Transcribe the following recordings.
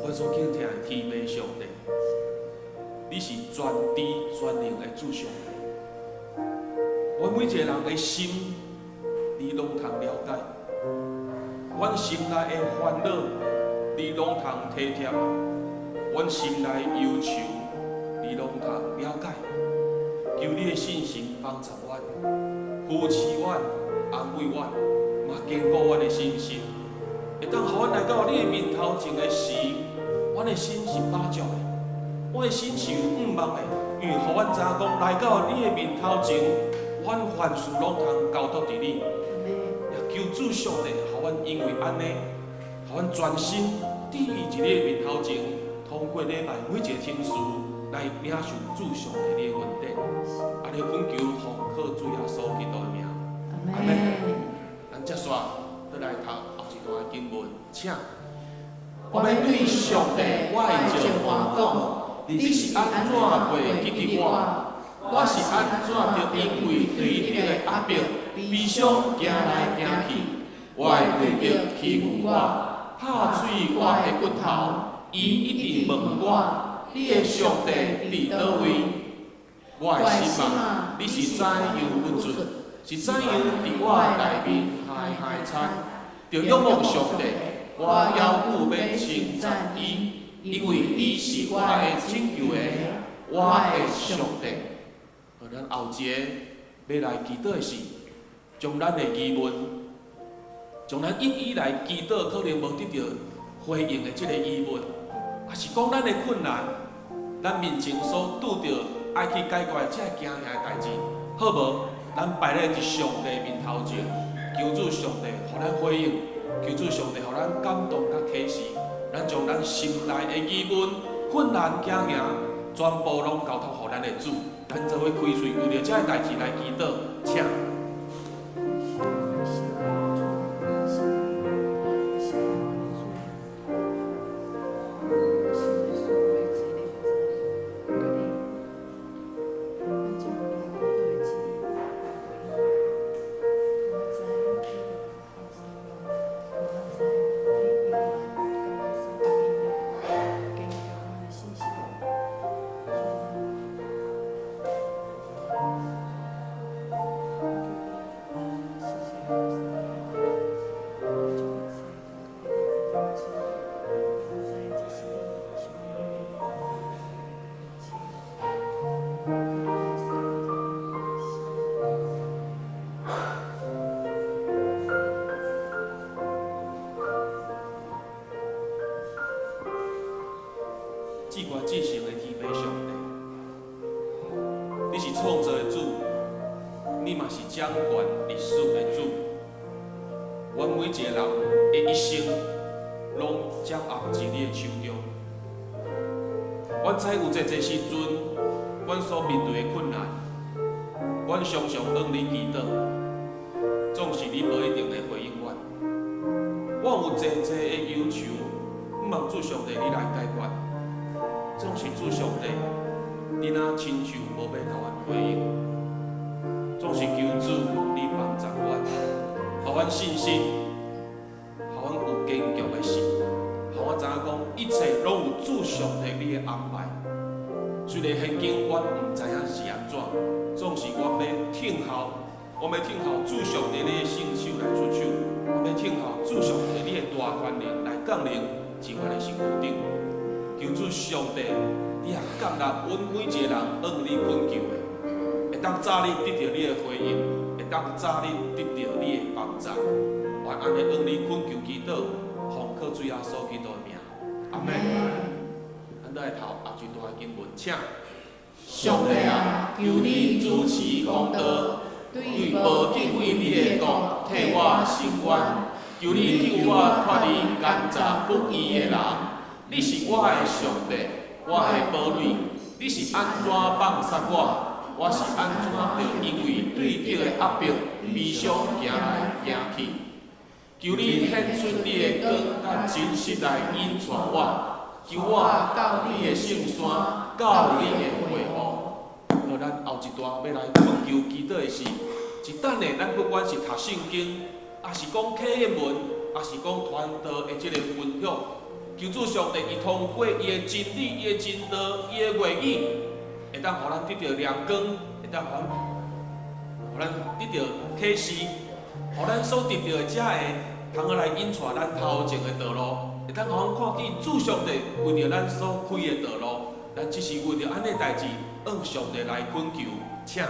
阮所敬听的天父上帝，你是全知全能的主上帝。阮每一个人的心，你拢通了解；阮心内的烦恼，你拢通体贴；阮心内忧愁，你拢通了解。求你的信心帮助阮，扶持阮，安慰阮，嘛坚固阮的信心。会当互阮来到你的面头前的时，阮的心是饱足的，阮的心是有盼望的，因为互阮知影讲来到你的面头前，阮凡事拢通交托伫你。也求主上帝，互阮因为安尼，互阮专心伫意伫你的面头前，通过礼拜每一个天数来领受主上帝你的恩典。安尼恳求奉靠主耶稣基督的名，阿门。咱接续倒来读后一段经文，请。我要对上帝我的情话讲，你是安怎过记起我？我是安怎着因为对你的压迫、悲伤行来行去？我的对敌欺负我，拍碎我的骨头，伊一定问我，你的上帝伫倒位？我的心啊，你是怎样不准？是怎样伫我内面嗨嗨惨？着仰望上帝，我要求要称赞伊，因为伊是我的拯救的，我的上帝。咱后一个要来祈祷的是，将咱的疑问，将咱一直以来祈祷可能无得到回应的这个疑问，也是讲咱的困难，咱面前所拄到爱去解决这个惊吓的代志，好无？咱摆在上帝面头前，求主上帝互咱回应，求主上帝互咱感动甲启示，咱将咱心内的疑问、困难、惊吓，全部拢交托互咱的主。咱做伙开嘴，为着这个代志来祈祷，请。至高至圣的天父上帝，你是创造的主，你嘛是掌管历史的主。阮每一个人的一生，拢掌握伫你的手中。阮知有一时阵，阮所面对的困难，阮常常向你祈祷，总是你无一定会回应阮。阮有济的忧愁，毋望主上帝你来解决。总是主上帝，你若亲像无要甲阮回应，总是求主你帮助阮，互阮信心，互阮有坚强的心，互我知影讲一切拢有主上帝你的安排。虽然现今阮毋知影是安怎，总是我要听候，我要听候主上帝你的圣手来出手，我要听候主上帝你的大权能来降临伫阮的身躯顶。求主上帝，你也接纳阮每一个人向你恳求的，会当早日得到你的回应，会当早日得到你的帮助。我安尼向你恳求祈祷，奉靠主耶稣基督的名，阿门。咱来读后一段经文，请。上帝啊，求你主持公道，对无敬畏你的国替我伸冤，求你救我脱离奸诈不义的人。你是我的上帝，我的堡垒。你是安怎放杀我？我是安怎着因为对敌的压迫、悲伤行来行去？求你显出你的光，甲真实来引带我，求我到你的圣山，到你的会幕。好，咱后一段要来恳求祈祷的是，一等下咱不管是读圣经，也是讲启言文，也是讲传道的这个分享。求主上帝伊通过伊的真理、伊的真道、伊的话语，会当互咱得到亮光，会当互咱得到启示，互咱所得到的遮个，通好来引带咱头前的道路，会当互咱看见主上帝为着咱所开的道路，咱只是为着安尼代志，向上帝来恳求，请。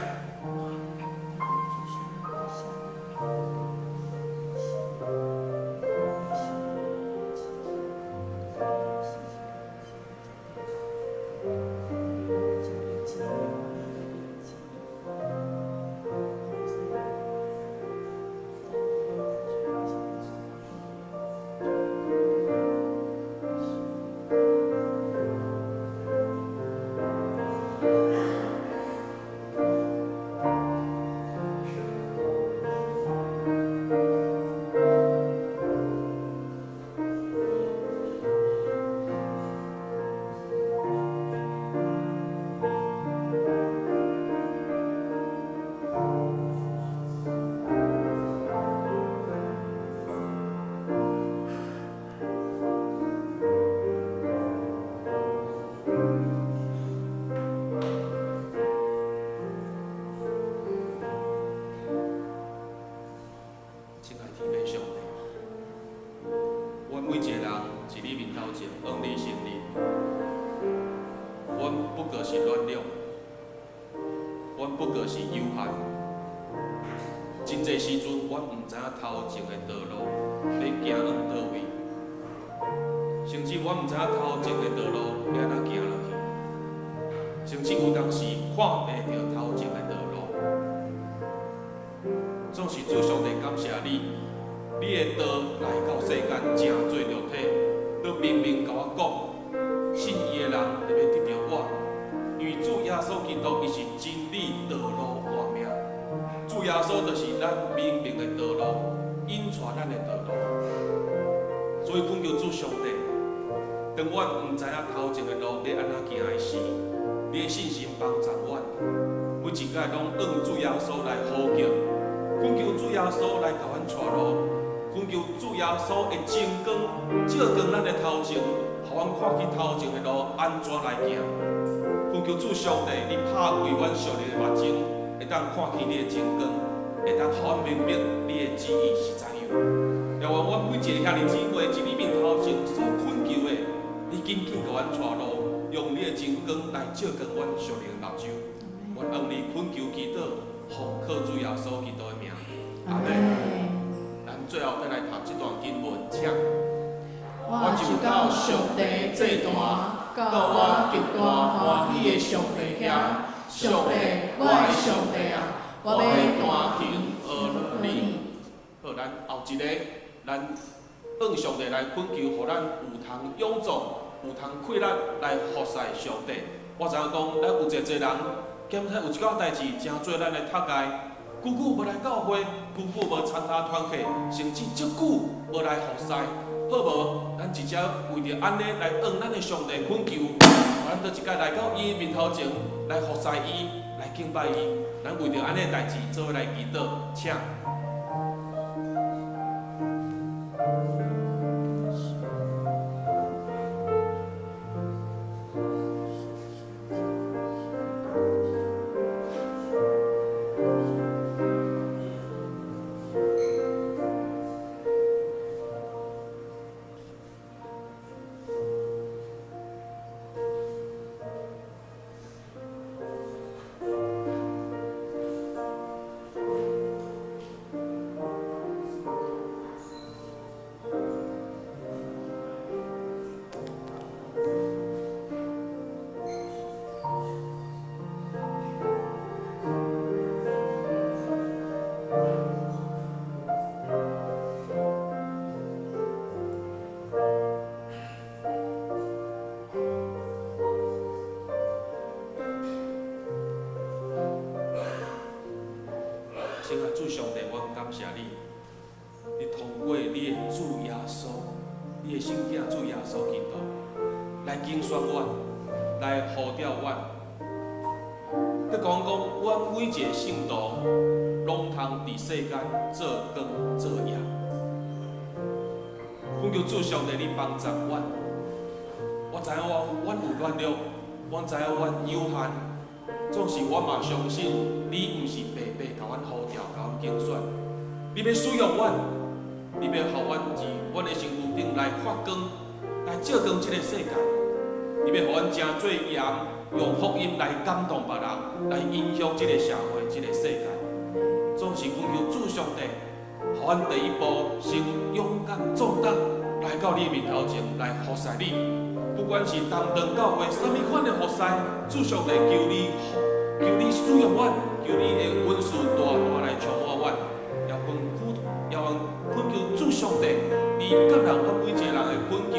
头前的道路要行往倒位，甚至我毋知影头前的道路要安怎行落去，甚至有当时看袂到头前的道路。总是主上帝感谢你，你的道来到世间正做肉体，都明明甲我讲，信伊的人特别得到我，因为主耶稣基督伊是真理、道路、活命。主耶稣就是咱明明的道路，引带咱的道路。所以恳求主上帝，当阮毋知影头前的路要安怎行的时，你的信心帮助阮，每一摆拢向主耶稣来呼叫，恳求主耶稣来甲阮带路，恳求主耶稣的真光照光咱的头前，互阮看见头前的路安怎来行。恳求主上帝，你拍开阮属灵的目睛，会当看见你的真光，会当互阮明白你的旨意是怎样。也愿阮每一个兄弟姊妹，一里面头前所恳求的，你紧紧甲阮带路，用你的真光来照光阮属灵的目睭。阮向你恳求祈祷，奉靠主耶稣基督的名，阿门。咱最后再来读这段经文，请。我就到上帝这段，到我极大欢喜的上帝遐。上帝，我的上帝啊，我要弹琴学你。好，咱后一个，咱向上帝来恳求，互咱有通勇壮，有通气力来服侍上帝。我知影讲，咱有一个人，兼且有一寡代志真做咱的读界，久久无来教会，久久无参加团契，甚至足久无来服侍。好无？咱直接为着安尼来向咱的上帝恳求，咱倒一摆来到伊面头前来服侍伊，来敬拜伊。咱为着安尼代志做伙来祈祷，请。亲爱主上帝，我感谢你，你通过你的主耶稣，你的圣子主耶稣基督来竞选我，来呼召我。佮讲阮每一个圣徒拢通伫世间做光做夜。恳求主上帝，你帮助我，我知影阮有软弱，我知影阮有限，总是我嘛相信你毋是白白甲阮呼召、甲阮拣选，你要使用阮，你要互阮伫阮的身躯顶来发光，来照光这个世界，你要互阮成做盐，用福音来感动别人，来影响这个社会、这个世界。总是恳求主上帝，互阮第一步先勇敢壮胆，来到你的面头前来服侍你。不管是东堂教会什么款的服侍，主上帝求你使用阮，求你的恩赐大大来充满阮。也恳求主上帝，你感人阮每一个人的恳求，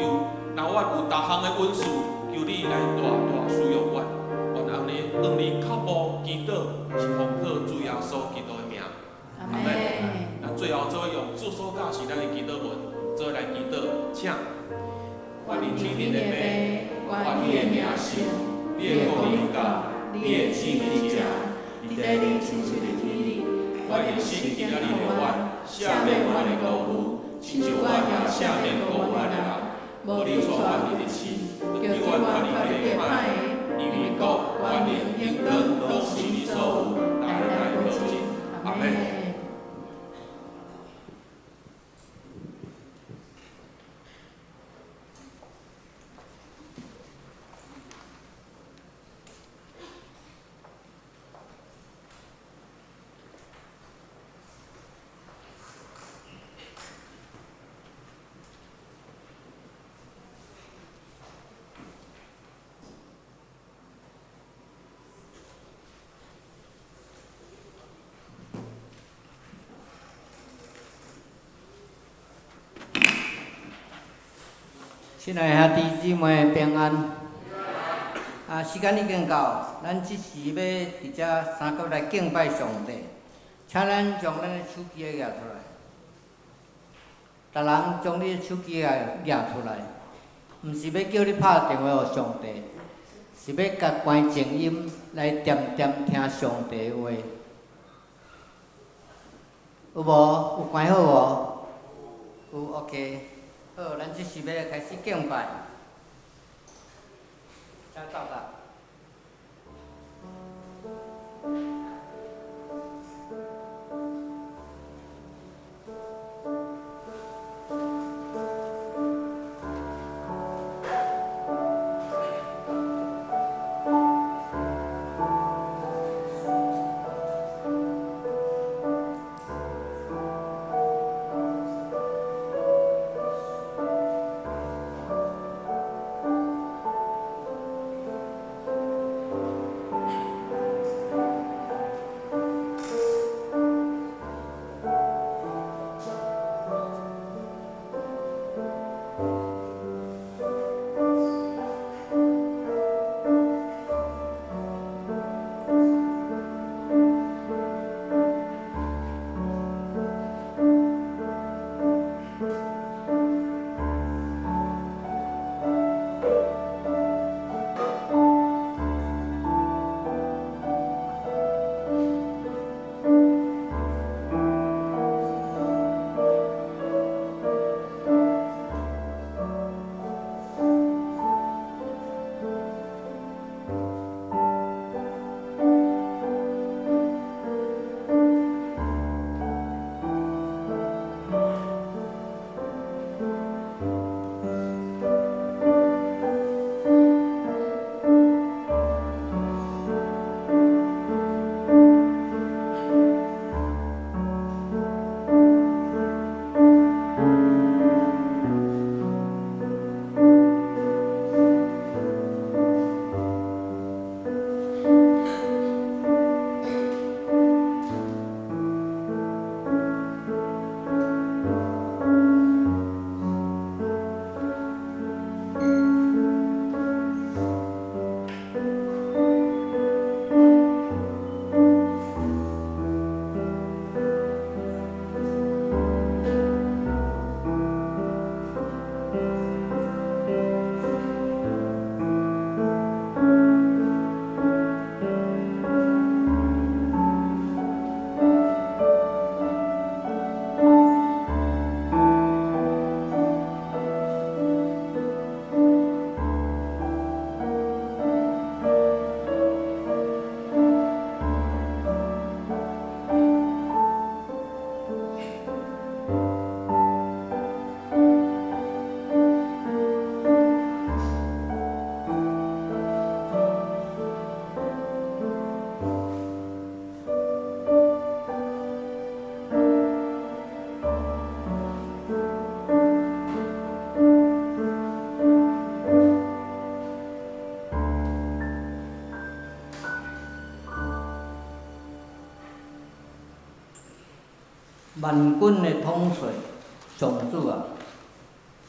若阮有逐项的恩赐，求你来大大使用阮。愿安尼向你靠步祈祷，是奉靠主耶稣基督的名。阿门。咱最后做用主所教是咱的祈祷文，做来祈祷，请。我伫天顶的爸，我你的名圣，你的国临到，你的旨意成，你在你亲像的天里，我的心今仔日的我，赦免我的过犯，亲像我也赦免过我的人，无你错我的心，叫我脱离迄个歹的，因为国、权力、荣光都是你所有，代代保证。阿门。亲爱兄弟姊妹平安。时间已经到，咱即时要伫遮三角来敬拜上帝，请咱将咱的手机举出来。逐人将你的手机举出来，毋是要叫你拍电话给上帝，是要甲关静音来点点听上帝的话。有无？有关好无？有 OK。好，咱即时要开始敬拜，请到啦。万军的统帅上主啊，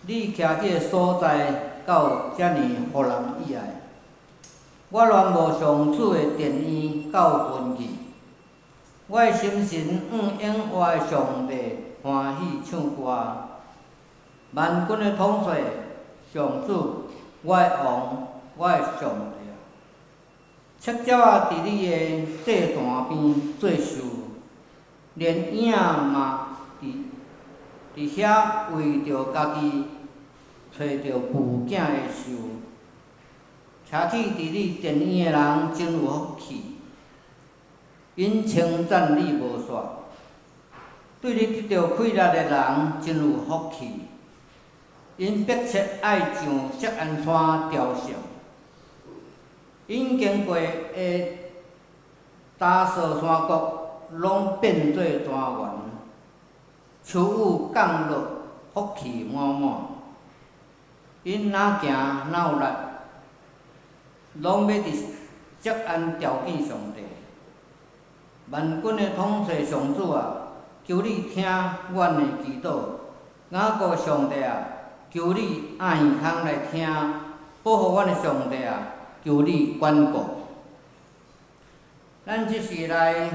你徛去的所在到遮尔互人喜爱，我恋慕上主的殿院到魂去，我的心神永我的上帝欢喜唱歌。万军的统帅上主，我的王，我的上帝啊！赤鸟啊，伫你的祭坛边做寿，连影嘛伫遐为着家己找着父囝的寿。徛起伫你殿院的人真有福气，因称赞你无煞。对你得到快乐的人真有福气，因迫切爱上锡安山雕像。因经过的大扫山谷，拢变做庄园，秋雨降落，福气满满。因哪行哪有力，拢要伫锡安朝见上帝。万军的统帅上主啊，求你听阮的祈祷，雅各上帝啊，求你按耳孔来听，保护阮的上帝啊，求你管顾。咱即是来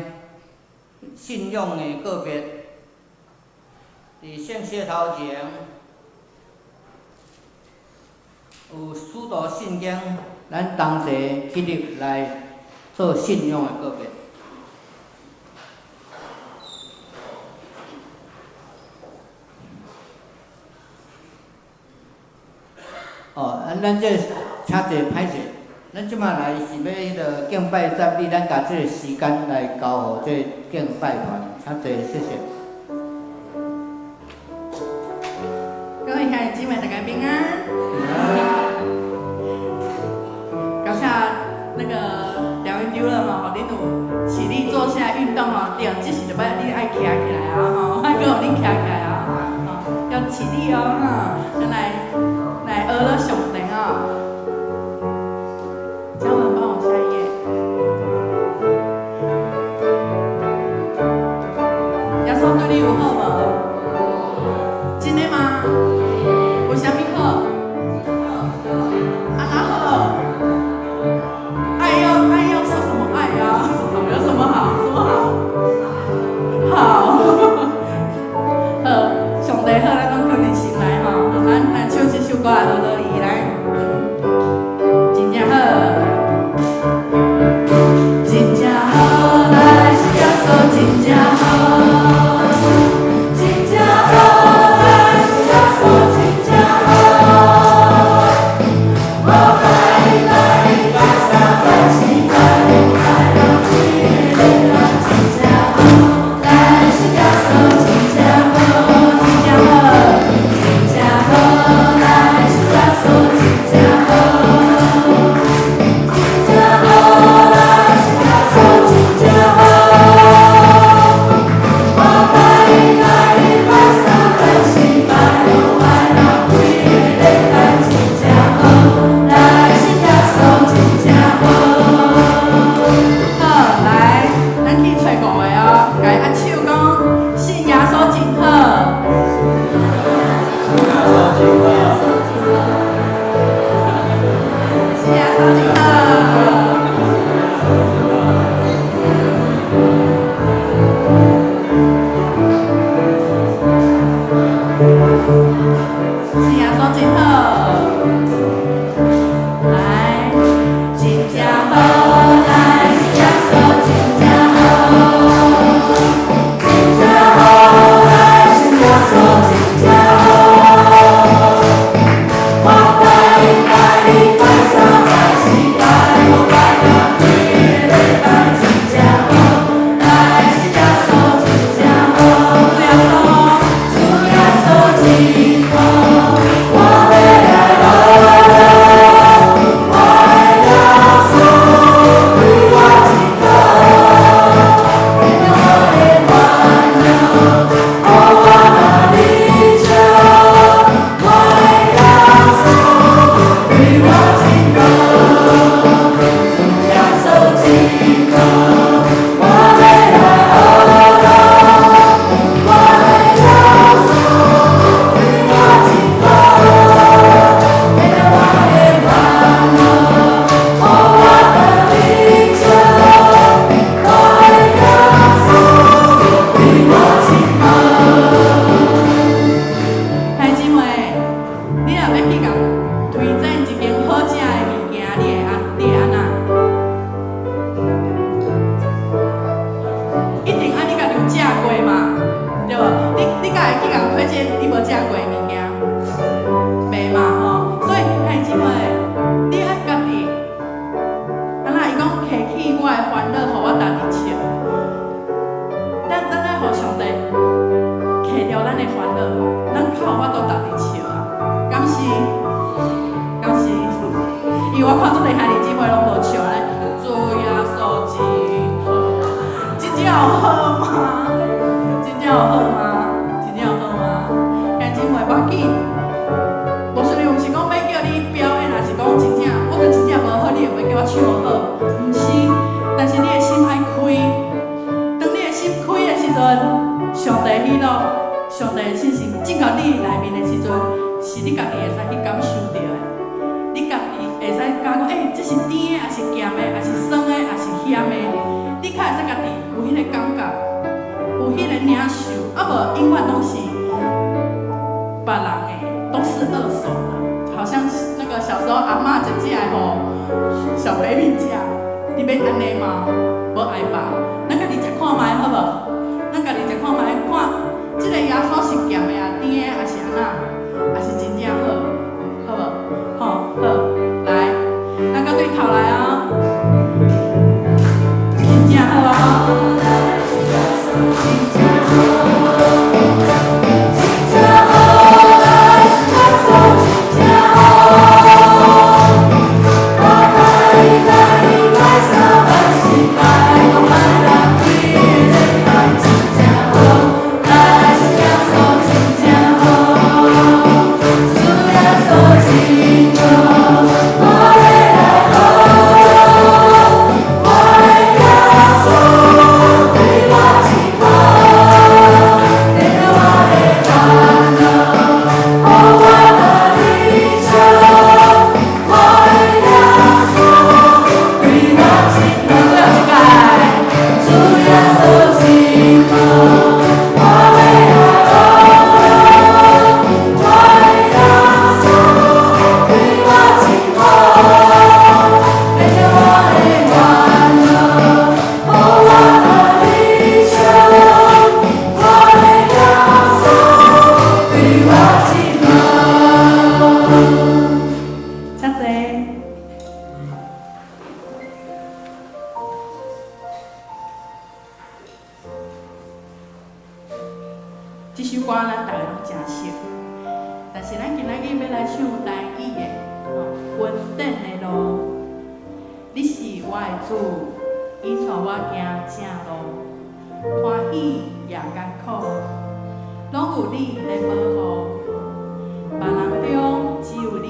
信仰的个别，伫圣谢头前有许多圣经，咱同齐起立来做信仰的个别。咱这请坐歹势，咱即摆来是要迄个敬拜赞美，咱甲即个时间来交互这敬拜团，请坐，谢谢。各位兄弟姊妹，大家平安。感谢那个梁云丢了嘛，吼，恁有起立坐下来运动吼，对，即时就要你爱徛起来啊，吼，爱叫恁徛起来啊，吼，要起立哦，哈，来学了上帝啊。嘉文，帮我下一页。耶稣因为我看这个兄弟姊妹拢无笑咧，主耶稣真好，真正有好吗？真正有好吗？真正有好吗？兄弟姊妹，我记，无顺利，毋是讲要叫你表演，若是讲真正，我着真正无好，你会要叫我唱好，毋是，但是你的心爱开，当你的心开的时阵，上帝喜乐，上帝的信心进到你内面的时阵，是你家己会使去感受到的。你家己会使讲讲，这是甜的，还是咸的，还是酸的，还是咸的？你较会使家己有迄个感觉，有迄个领受，啊无永远拢是别人的，都是二手的，好像那个小时候阿嬷就寄来互小 baby 食，你要安尼吗？无爱吧？咱家己食看卖好无？咱家己食看卖，看这个耶稣是咸的啊、甜的，还是安那？还是真正好，好无？吼，好，来，咱到对头来啊！真正好啊！真正好。这首歌咱大家拢真熟，但是咱今仔日要来唱台语的，稳定的路。你是我的主，伊带我行正路，欢喜也艰苦，拢有你来保护。别人中只有你，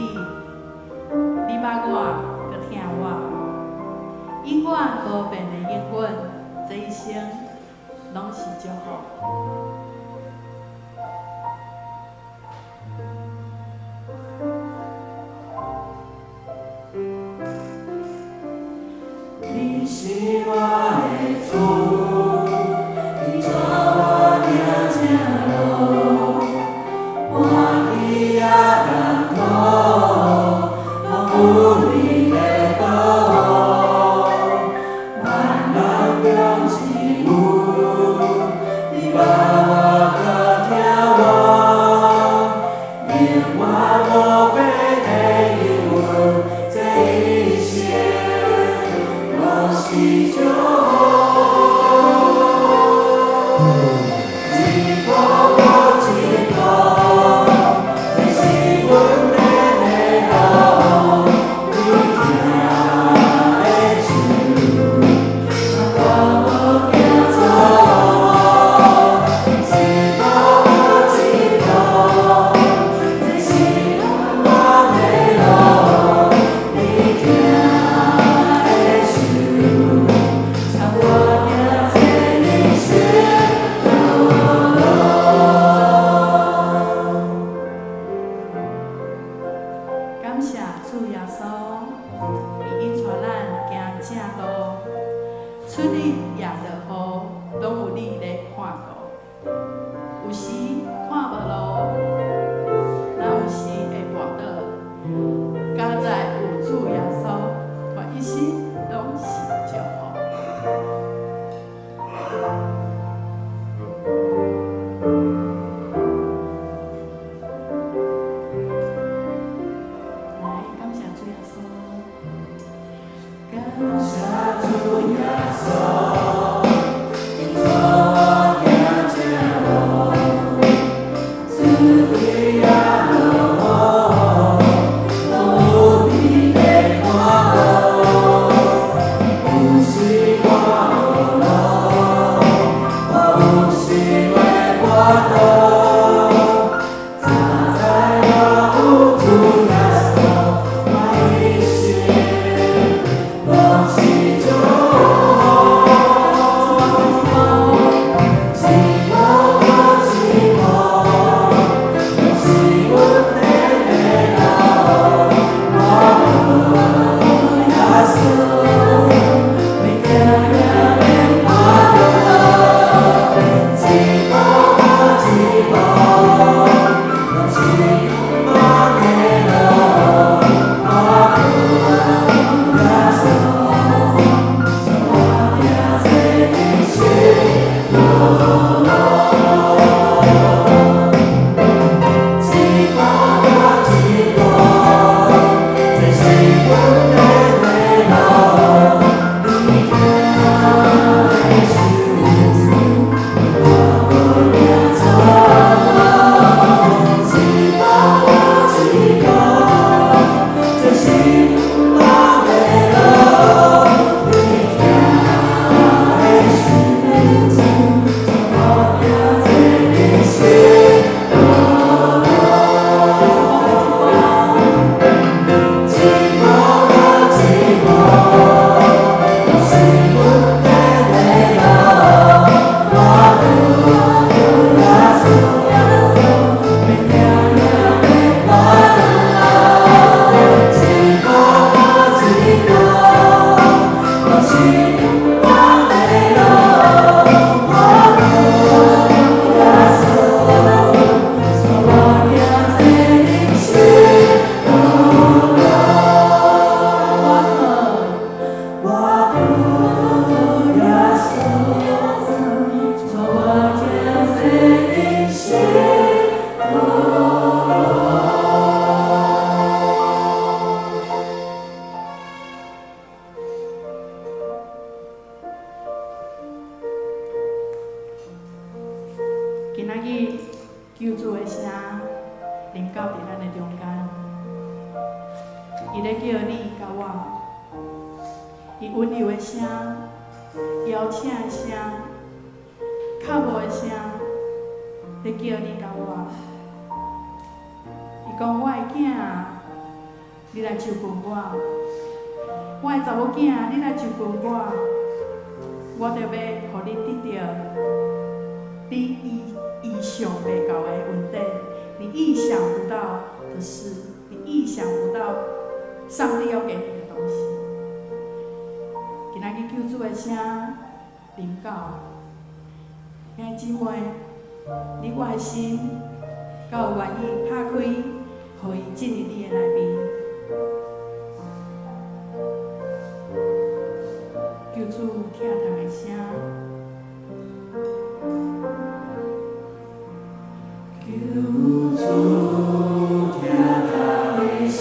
你捌我，搁疼我，永远无变的应允，这一生拢是祝福。你是我的主，你带我行正路，欢喜也艰苦，拢有你在保护。万人中只有你把我搁疼我，永远无变的应允，这一生。是祝福，一步一步，这是阮的路，你行的路，我无行错，一步一步，这是我的路，你行。感谢主耶稣，伊带咱行正路，出入也着好，拢有你来看顾。有时看无路，咱有时会跋倒，加在有主耶稣，我一生拢是祝福。Yeah. 咧叫你甲我，伊温柔的声、邀请的声、较无的声，咧叫你甲我。伊讲：我的囝，你来求问我；我的查某囝，你来求问我。我着要互你得到你意想袂到的稳定，你意想不到的事，你意想不到上帝要给你的东西。今仔日救主的声临到，兄弟姊妹，你我的心，敢有愿意拍开，互伊进入你的内面？救主听痛的声，救主听痛的声。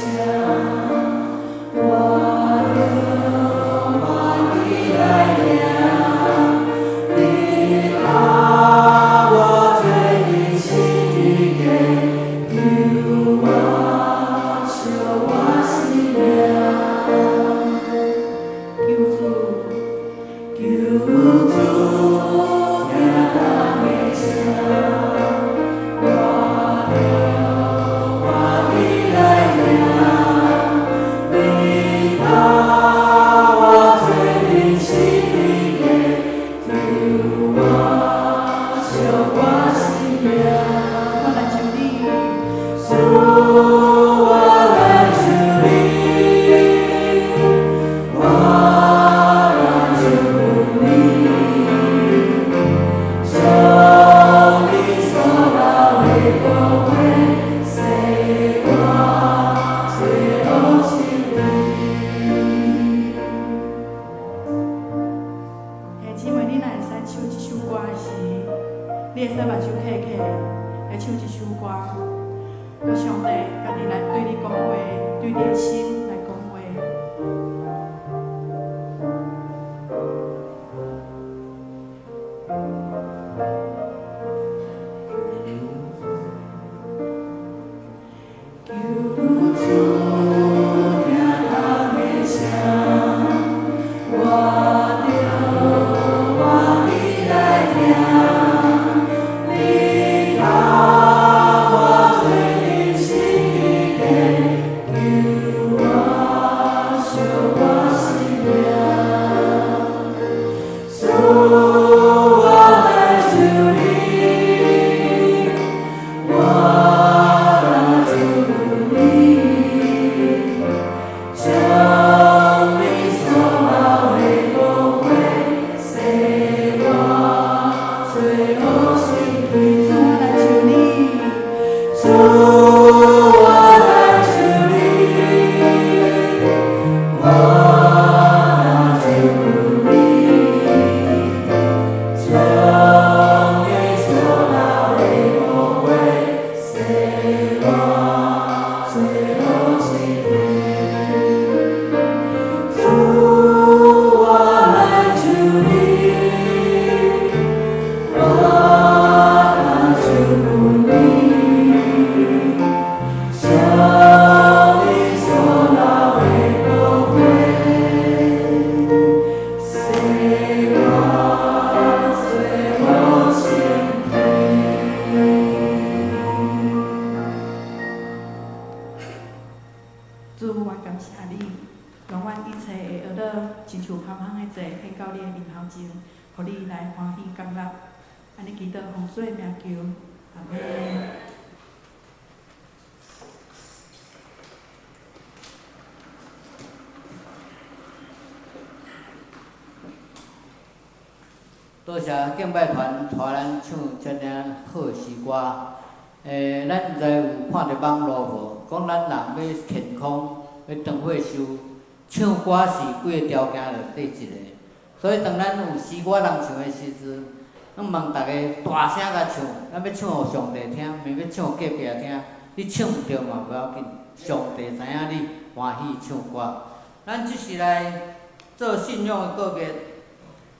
多谢敬拜团带咱唱遮尔好诗歌。咱在有看着网络无？讲咱人要健康，要长岁寿，唱歌是几个条件内底一个。所以当咱有诗歌人唱的时阵，咱望大家大声甲唱，咱要唱互上帝听，免要唱互隔壁听。你唱毋对嘛无要紧，上帝知影你欢喜唱歌。咱即时来做信仰的告别。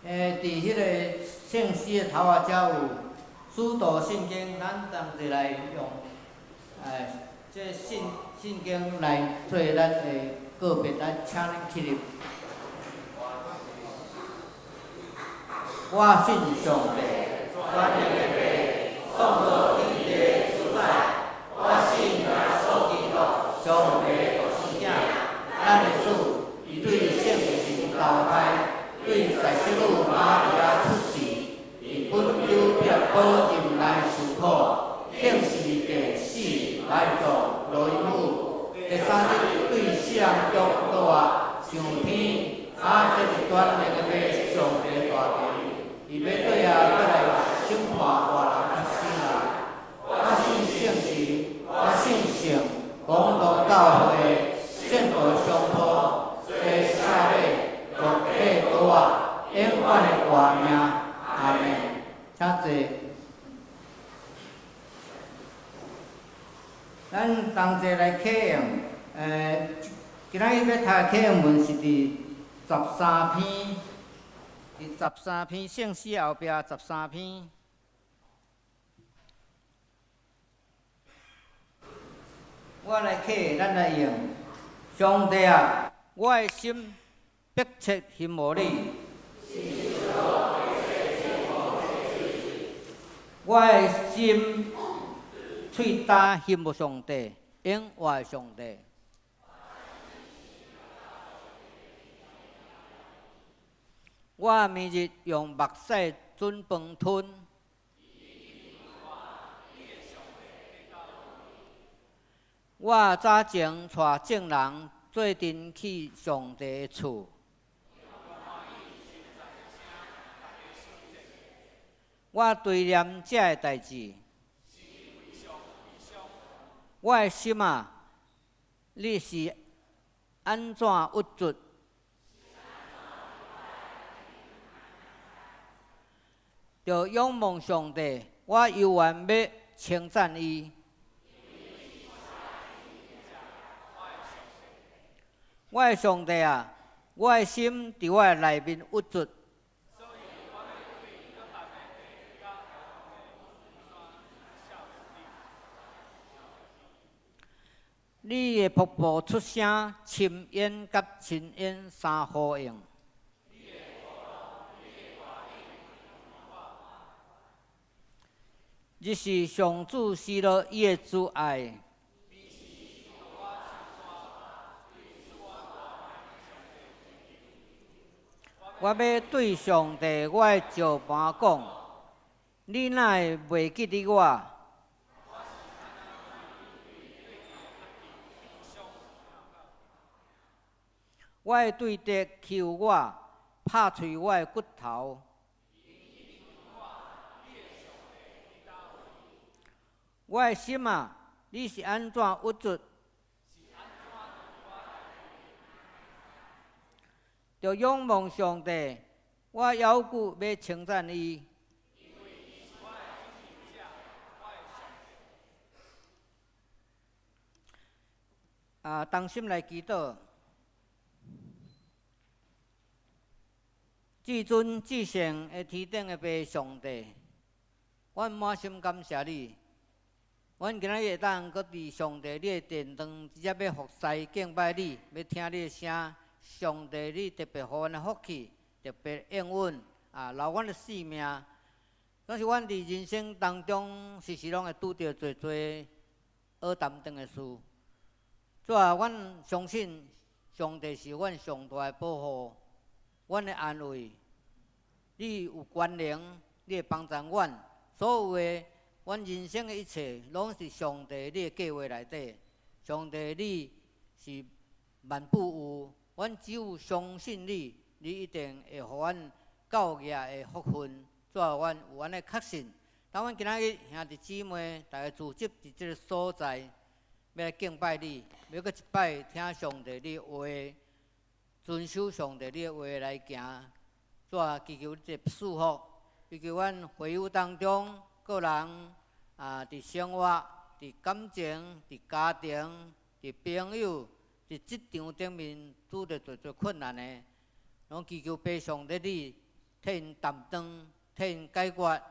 伫迄个圣诗的头仔遮有使徒圣经，咱同齐来用，这圣经来做咱的个别来请恁起立。我信上帝，专业的被送到天地所在。我信耶稣基督，上帝就是囝，咱的主，伊对圣神投胎，对在世女玛利亚出世，伊本有别保任来受苦，竟是第死来做罗伊母。第三日对世人中大上天，这是专业的被上帝大帝。伊要对过来审判活人甲死人。我信圣神，我信圣，广东教会，圣道相托，做社会，各体多永远的活命。阿门。请坐。咱同齐来启用。今仔日要读的启用文是第13篇。第13篇圣诗后壁13篇，我来起，咱来用。上帝啊，我的心迫切羡慕你，我的心喙焦羡慕上帝，永活的上帝。我明日用目屎准饭吞，我早前带众人做阵去上帝的厝，我对念这个代志，我的心啊，你是安怎郁卒？就仰望上帝，我犹原要称赞伊。我的上帝啊，我的心伫我的内面郁卒。你的瀑布出声，深渊甲深渊相呼应。你是上主施落伊的慈爱。我要对上帝我的石盘讲，你哪会袂记得我？我会对敌求我，拍碎我的骨头。我的心啊，你是安怎郁卒？就仰望上帝，我犹豫要称赞伊。同心来祈祷。至尊至圣的天顶的爸上帝，阮满心感谢你。阮今仔日会当搁伫上帝你的殿堂，直接要服侍敬拜你，要听你的声。上帝，你特别予阮的福气，特别应允留阮的性命。但是阮伫人生当中，时时拢会拄着侪侪恶担当的事。所以阮相信上帝是阮上大的保护，阮的安慰。你有权能，你会帮助阮，所有的阮人生的一切，拢是上帝你的计划内底。上帝，你是万不有。阮只有相信你，你一定会予阮教业的福分。所以阮有阮的确信。当阮今仔日兄弟姊妹大家聚集伫即个所在，要来敬拜你，要搁一摆听上帝你的话，遵守上帝你的话来行。所以祈求你的祝福，祈求阮会友当中个人伫生活、伫感情、伫家庭、伫朋友。伫职场顶面拄着侪困难的，拢祈求爸上帝你替因担当，替因解决，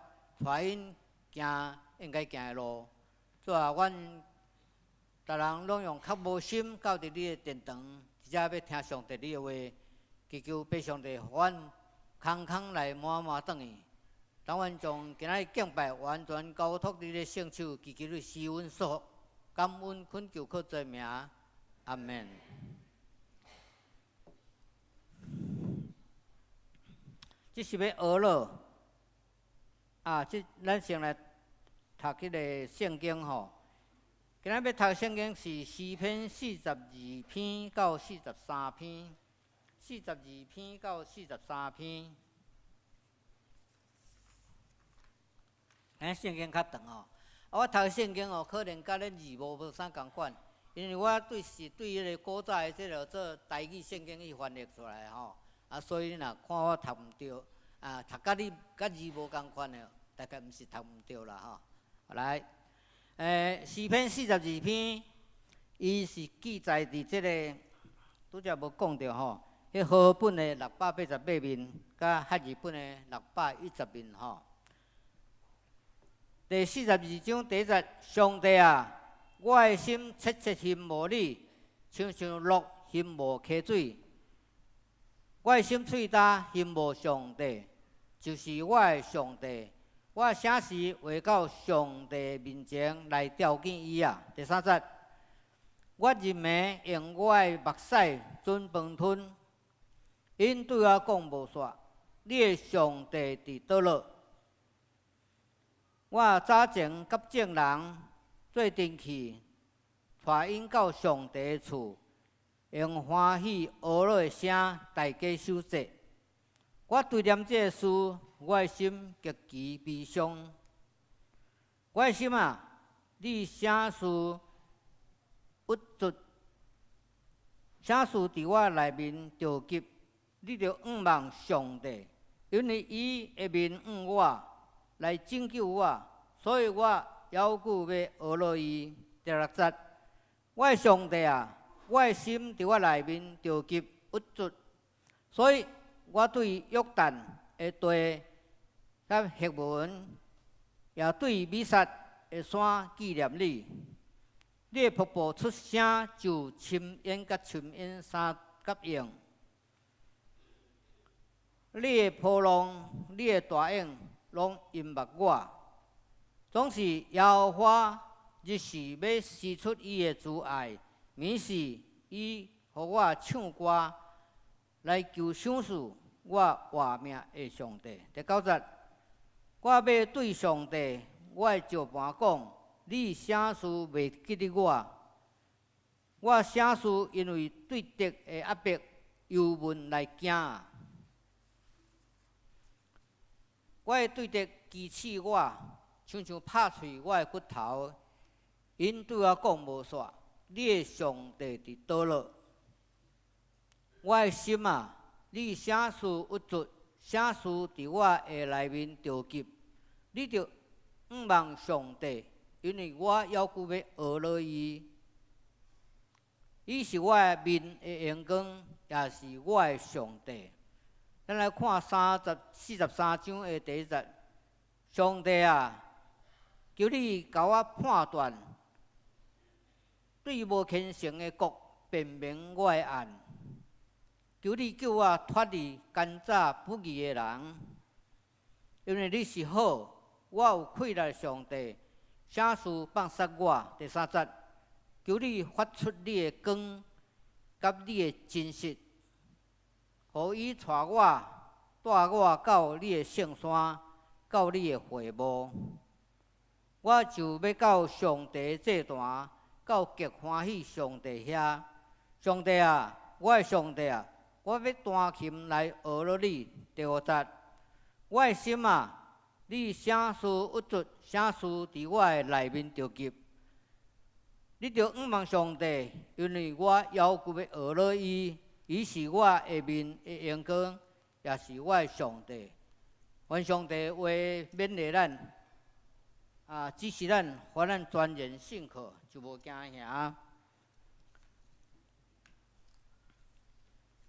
带因行应该行的路。所以阮逐人拢用较无心到伫你的殿堂，直接要听上帝你的话，祈求被上帝互阮空空来满满转去。当阮将今仔敬拜完全交托你的圣手，祈求你施阮祝福，感恩恳求靠罪名，阿门。这是要学了咱先来读迄个圣经吼。今仔要读圣经是诗篇42篇到43篇，42篇到43篇。圣经较长吼，我读圣经吼，可能甲恁字无啥共款，因为我对迄个古早的即落做台语圣经去翻译出来吼，所以你若看我读毋对，读甲你甲字无共款的，大概毋是读毋对啦吼。来，诗篇42篇，伊是记载伫即个拄则无讲着吼，迄和本的688面，甲汉语本的610面吼。第42章第1节，上帝啊，我的心切切羡慕你，像鹿羡慕溪水。我的心喙焦羡慕上帝，就是我的上帝。我啥时会到上帝面前来朝见伊啊？第3节，我日暝用我的目屎准饭吞，因对我讲无煞，你的上帝伫倒落？我早前甲众人做阵去，带因到上帝的厝，用欢喜学乐的声，大家守节。我对念这个事，我的心极其悲伤。我的心啊，你啥事郁卒，啥事伫我内面着急，你着仰望上帝，因为伊会面向我。来拯救我，所以我犹豫要学乐伊。第6节，我的上帝啊，我的心伫我内面着急郁卒，所以我对约旦的地甲赫文，也对米撒的山纪念你。你的瀑布出声就深渊甲深渊三角形，你的波浪，你的大影。拢淹没我，总是耶和华日时要施出伊的慈爱，每时伊互我唱歌来求赏赐我活命的上帝。第9节，我要对上帝我的石盘讲：你啥事袂记得我？我啥事因为对敌的压迫忧闷来惊啊！我的对敌讥刺我，像拍碎我的骨头。因对我讲无煞，你的上帝伫倒落？我的心啊，你啥事郁卒，啥事伫我的内面着急，你着仰望上帝，因为我犹豫要学乐伊。伊是我的面的阳光，也是我的上帝。咱来看43章的第1节，上帝啊，求你甲我判断，对无虔诚的国辨明我的案。求你叫我脱离奸诈不义的人，因为你是好，我有愧赖上帝，啥事放杀我。第3节，求你发出你的光，甲你的真实。互伊带我到你的圣山，到你的会幕，我就要到上帝祭坛，到极欢喜上帝遐。上帝啊，我的上帝啊，我要弹琴来学乐你。第5节，我的心啊，你啥事郁卒，啥事伫我的内面着急，你着仰望上帝，因为我犹豫要学乐伊。伊是我下面的阳光，也是我的上帝。愿上帝话勉励咱，只是咱互咱专研信靠，就无惊吓。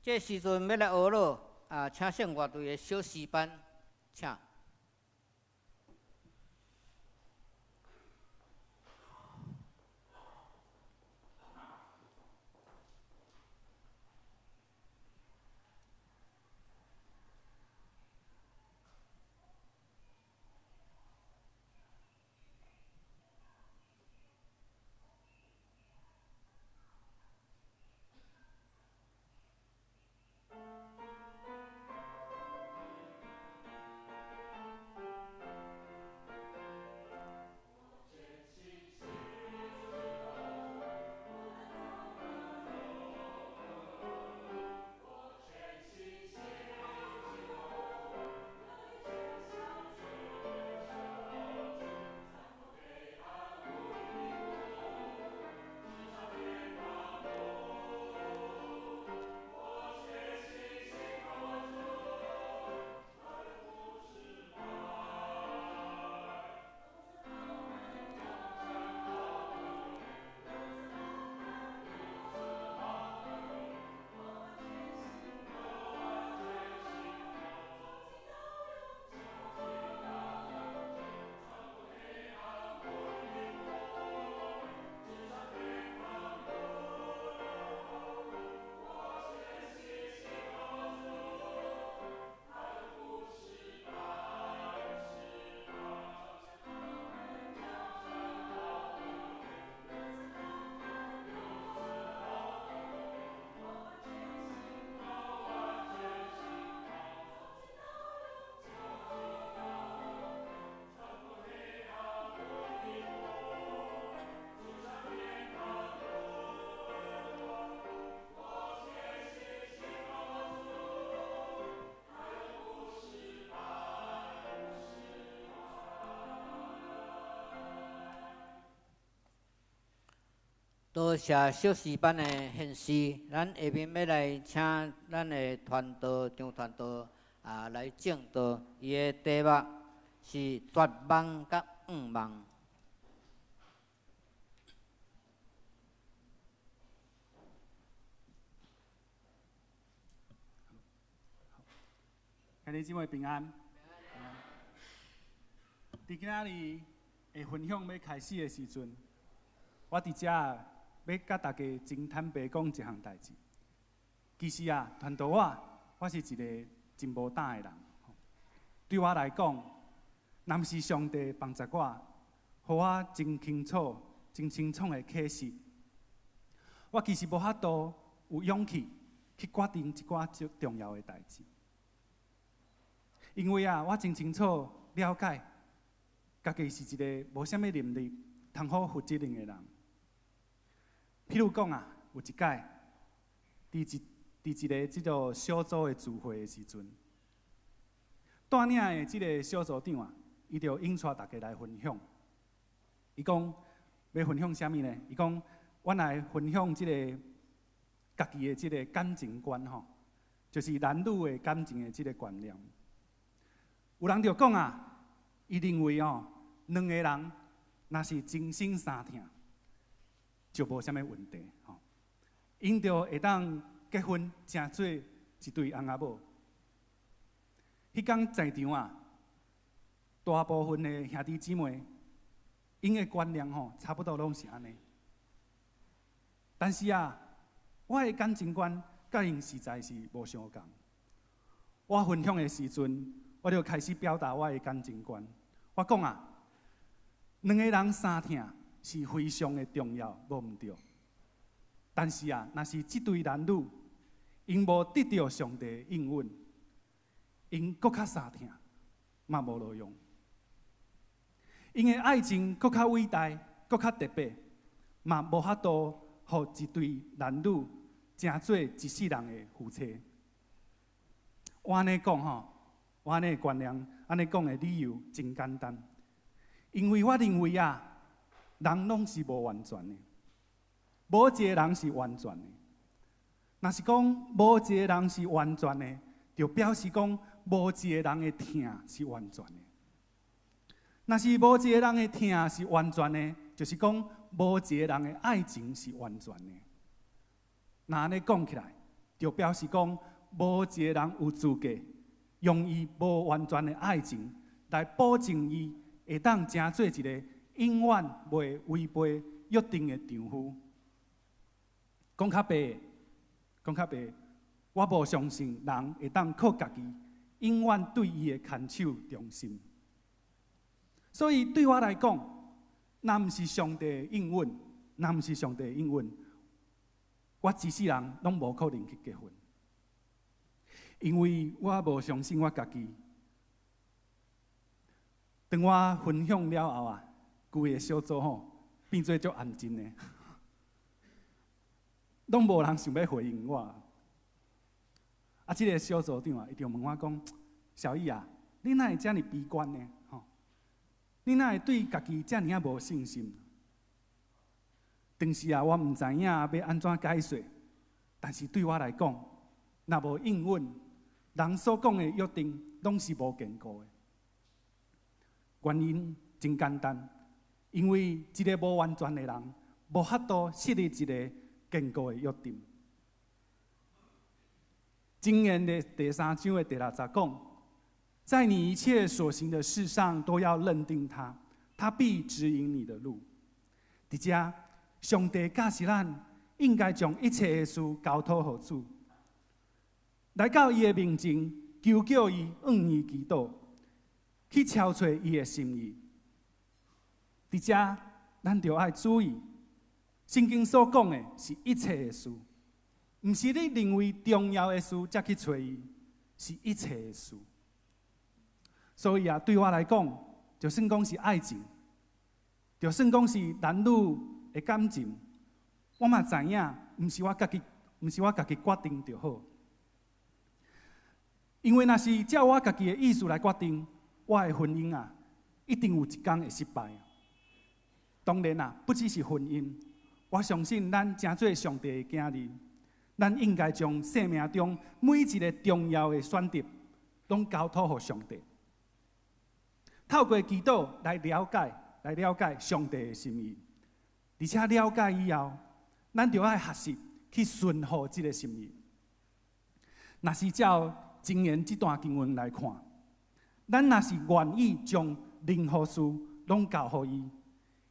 这时阵要来学了，请上乐队的小诗班，请。多谢小诗班的献诗，咱下面要来请咱的传道张传道来证道，伊的题目是绝望甲盼望。兄弟姊妹平安。伫今仔日的分享要开始的时阵，我伫遮要甲大家真坦白讲一项代志。其实传道我是一个真无胆的人。对我来讲，若毋是上帝帮助我，互我真清楚的启示，我其实无法度有勇气去决定一寡最重要的代志。因为我真清楚了解，家己是一个无啥物能力、通好负责任的人。譬如讲有一届，伫一个即个小组的聚会的时阵，带领的即个小组长伊就引带大家来分享。伊讲要分享啥物呢？伊讲，阮来分享即个家己的即个感情观就是男女的感情的即个观念。有人就讲伊认为两个人若是真心相挺，就无啥物问题因就会当结婚，成做一对翁仔某。迄天在场大部分的兄弟姊妹，因的观念差不多拢是安尼。但是我的感情观甲因实在是无相共。我分享的时阵，我就开始表达我的感情观。我讲两个人相挺是非常的重要，无毋对。但是若是这对男女因无得到上帝的应允，因搁较相挺，嘛无路用。因的爱情搁较伟大，搁较特别，嘛无法度互一对男女成做一世人的夫妻。我安尼讲我安尼的观念，安尼讲的理由真简单，因为我认为人拢是无完全的，无一个人是完全的。若是讲无一个人是完全的，就表示讲无一个人的疼是完全的。若是无一个人的疼是完全的，就是讲无一个人的爱情是完全的。那安尼讲起来，就表示讲无一个人有资格用伊无完全的爱情来保证伊会当成做一个永远袂违背约定的丈夫。讲较白，我无相信人会当靠家己永远对伊的牵手忠心。所以对我来讲，若毋是上帝的应允，我一世人拢无可能去结婚。因为我无相信我家己。当我分享了后规个小组变做足安静的，拢无人想要回应我。这个小组长伊就问我讲：“小易你哪会遮尔悲观呢？你哪会对家己遮尔无信心？”当时我毋知影要安怎解释，但是对我来讲，若无应允，人所讲的约定拢是无坚固的。原因真简单，因为一个无完全的人，无法度设立一个坚固的约定。箴言的第3章的第60节讲：“在你一切所行的事上，都要认定他，他必指引你的路。”伫遮，上帝教示咱应该将一切的事交托予主，来到伊的面前，求叫伊愿意祈祷，去敲找伊的心意。伫遮，咱就要注意，圣经所讲的是一切的事，毋是你认为重要的事才去找伊，是一切的事。所以对我来讲，就算讲是爱情，就算讲是男女的感情，我嘛知影，毋是我家己决定就好。因为若是照我家己的意思来决定，我的婚姻一定有一天会失败。当然不只是婚姻，我相信咱真做上帝的囝儿，咱应该将生命中每一个重要的选择，拢交托给上帝。透过祈祷来了解上帝的心意，而且了解以后，咱就要学习去顺服这个心意。若是照箴言这段经文来看，咱若是愿意将任何事拢交给伊，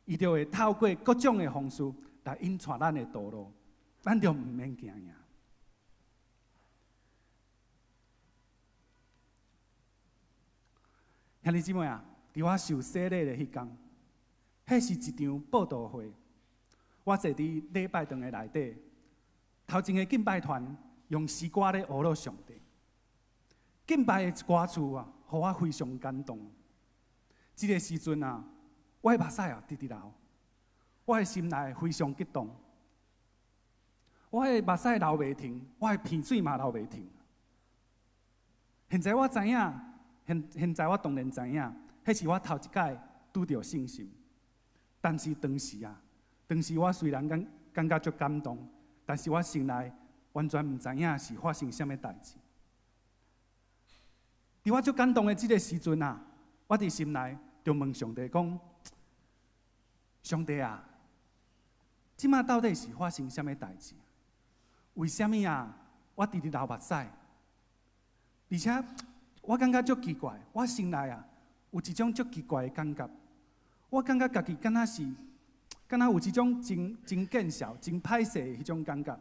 伊就会透过各种的方式来引带咱的道路，咱就唔免惊呀。兄弟姊妹啊，伫我受洗礼的迄天，迄是一场报道会。我坐伫礼拜堂的内底，头前的敬拜团用诗歌咧讹落上帝。敬拜的歌词啊，互我非常感动。这个时阵啊，我的目屎啊直直流，我的心内非常激动。我的目屎流袂停，我的鼻水嘛流袂停。现在我知影。现在我当然知影，迄是我头一摆拄到信心。但是当时我虽然感觉足感动，但是我心内完全唔知影是发生什么代志。伫我足感动的这个时阵啊，我伫心内就问上帝讲：上帝啊，即马到底是发生什么代志？为什么啊？我直直流目屎，而且。我感觉足奇怪，我心内啊有一种足奇怪的感觉。我感觉家己敢若有一种真见笑、真歹势的迄种感觉。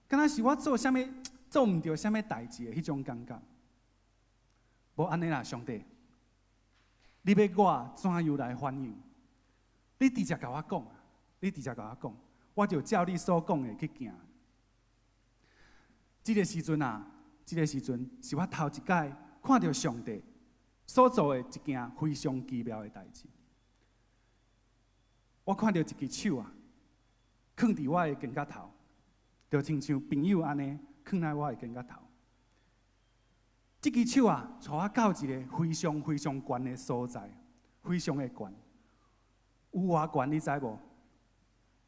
敢若是我做唔到什么代志的迄种感觉。无安尼啦，上帝，你要我怎样来反应？你直接甲我讲，我就照你所讲的去行。这个时阵是我头一摆看到上帝所做的一件非常奇妙的代志。我看到一只手啊，放伫我的肩胛头，就亲像朋友安尼放在我的肩胛头。这只手啊，带我到一个非常非常悬的所在，非常的悬。有偌悬你知无？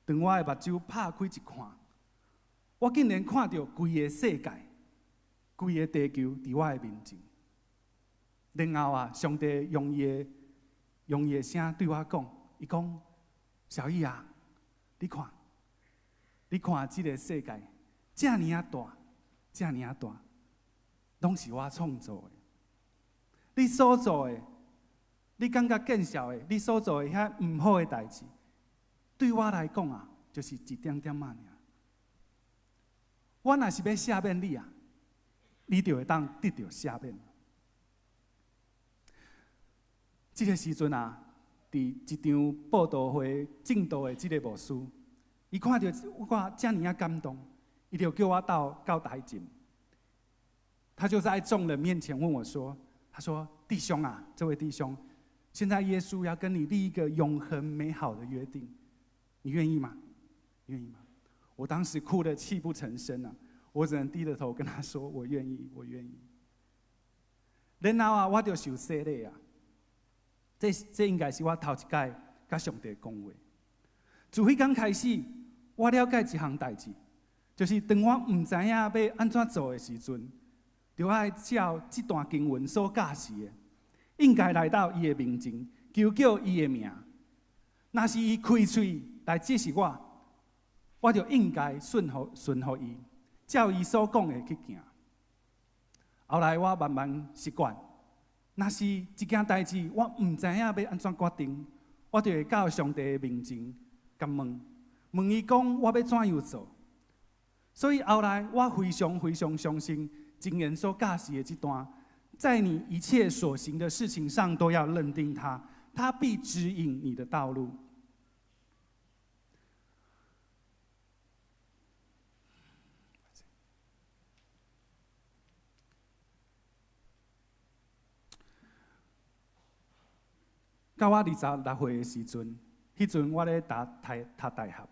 当我的目睭拍开一看，我竟然看到规个世界。规个地球伫我的面前，然后啊，上帝用伊的声对我讲，伊讲：小易啊，你看这个世界，这尔啊大，拢是我创造的。你所做的，你感觉见笑的，你所做的遐唔好的代志，对我来讲啊，就是一点点仔尔。我若是要赦免你啊。你就会当得到赦免。这个时阵啊，伫一场报道会正道的这个牧师，伊看到我这么感动，伊就叫我到台前。他就在众人面前问我说：“他说弟兄啊，这位弟兄，现在耶稣要跟你立一个永恒美好的约定，你愿意吗？愿意吗？”我当时哭得泣不成声啊。我只能低着头跟他说：“我愿意，我愿意。”然后啊，我就受洗礼啊。这应该是我头一摆甲上帝讲话。自迄天开始，我了解一项代志，就是当我唔知影要安怎做的时阵，就爱照这段经文所教示的，应该来到伊的面前，求叫伊的名。若是伊开嘴来指示我就应该顺服伊。照伊所讲的去行。后来我慢慢习惯，若是一件代志我唔知影要安怎决定，我就会到上帝的面前，甲问伊讲我要怎样做。所以后来我非常非常相信箴言所教示的这段，在你一切所行的事情上都要认定他，他必指引你的道路。到我26岁的时阵，迄阵我咧读大学。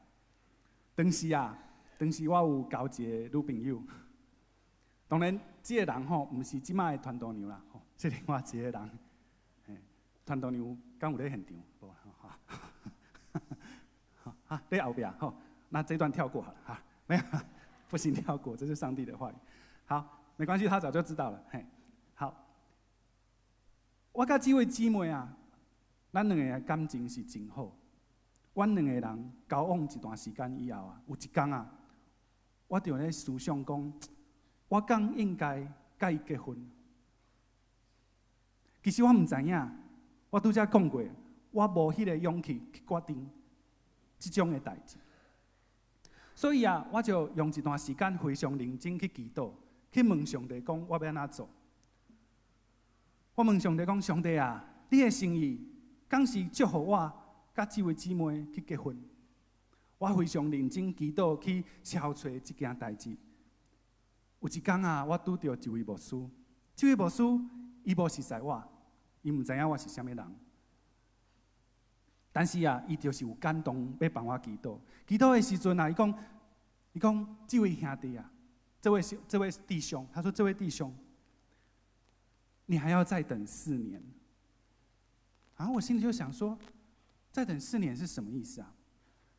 当时我有交一个女朋友。当然，这个人吼，毋是即摆的团导娘啦，吼，是另外一个人。团导娘敢有咧现场？无哈。啊，在后边吼，那这段跳过好了哈，没有，不行跳过，这是上帝的话语。好，没关系，他早就知道了。嘿，好，我甲这位姊妹啊，咱两个的感情是真好。阮两个人交往一段时间以后啊，有一天啊，我就咧思想讲，我刚应该甲伊结婚。其实我唔知影，我拄则讲过，我无迄个勇气去决定即种的代志。所以啊，我就用一段时间非常认真去祈祷，去问上帝讲我要安怎做。我问上帝讲：上帝啊，你的心意敢是祝福我甲这位姊妹去结婚？我非常认真祈祷去敲找这件代志。有一天啊，我拄到一位牧师，这位牧师伊无熟悉我，伊唔知影我是啥物人。但是啊，伊就是有感动，要帮我祈祷。祈祷的时阵啊，伊讲，这位兄弟啊，这位弟兄，他说这位弟兄，你还要再等4年。然后我心里就想说，再等4年是什么意思啊？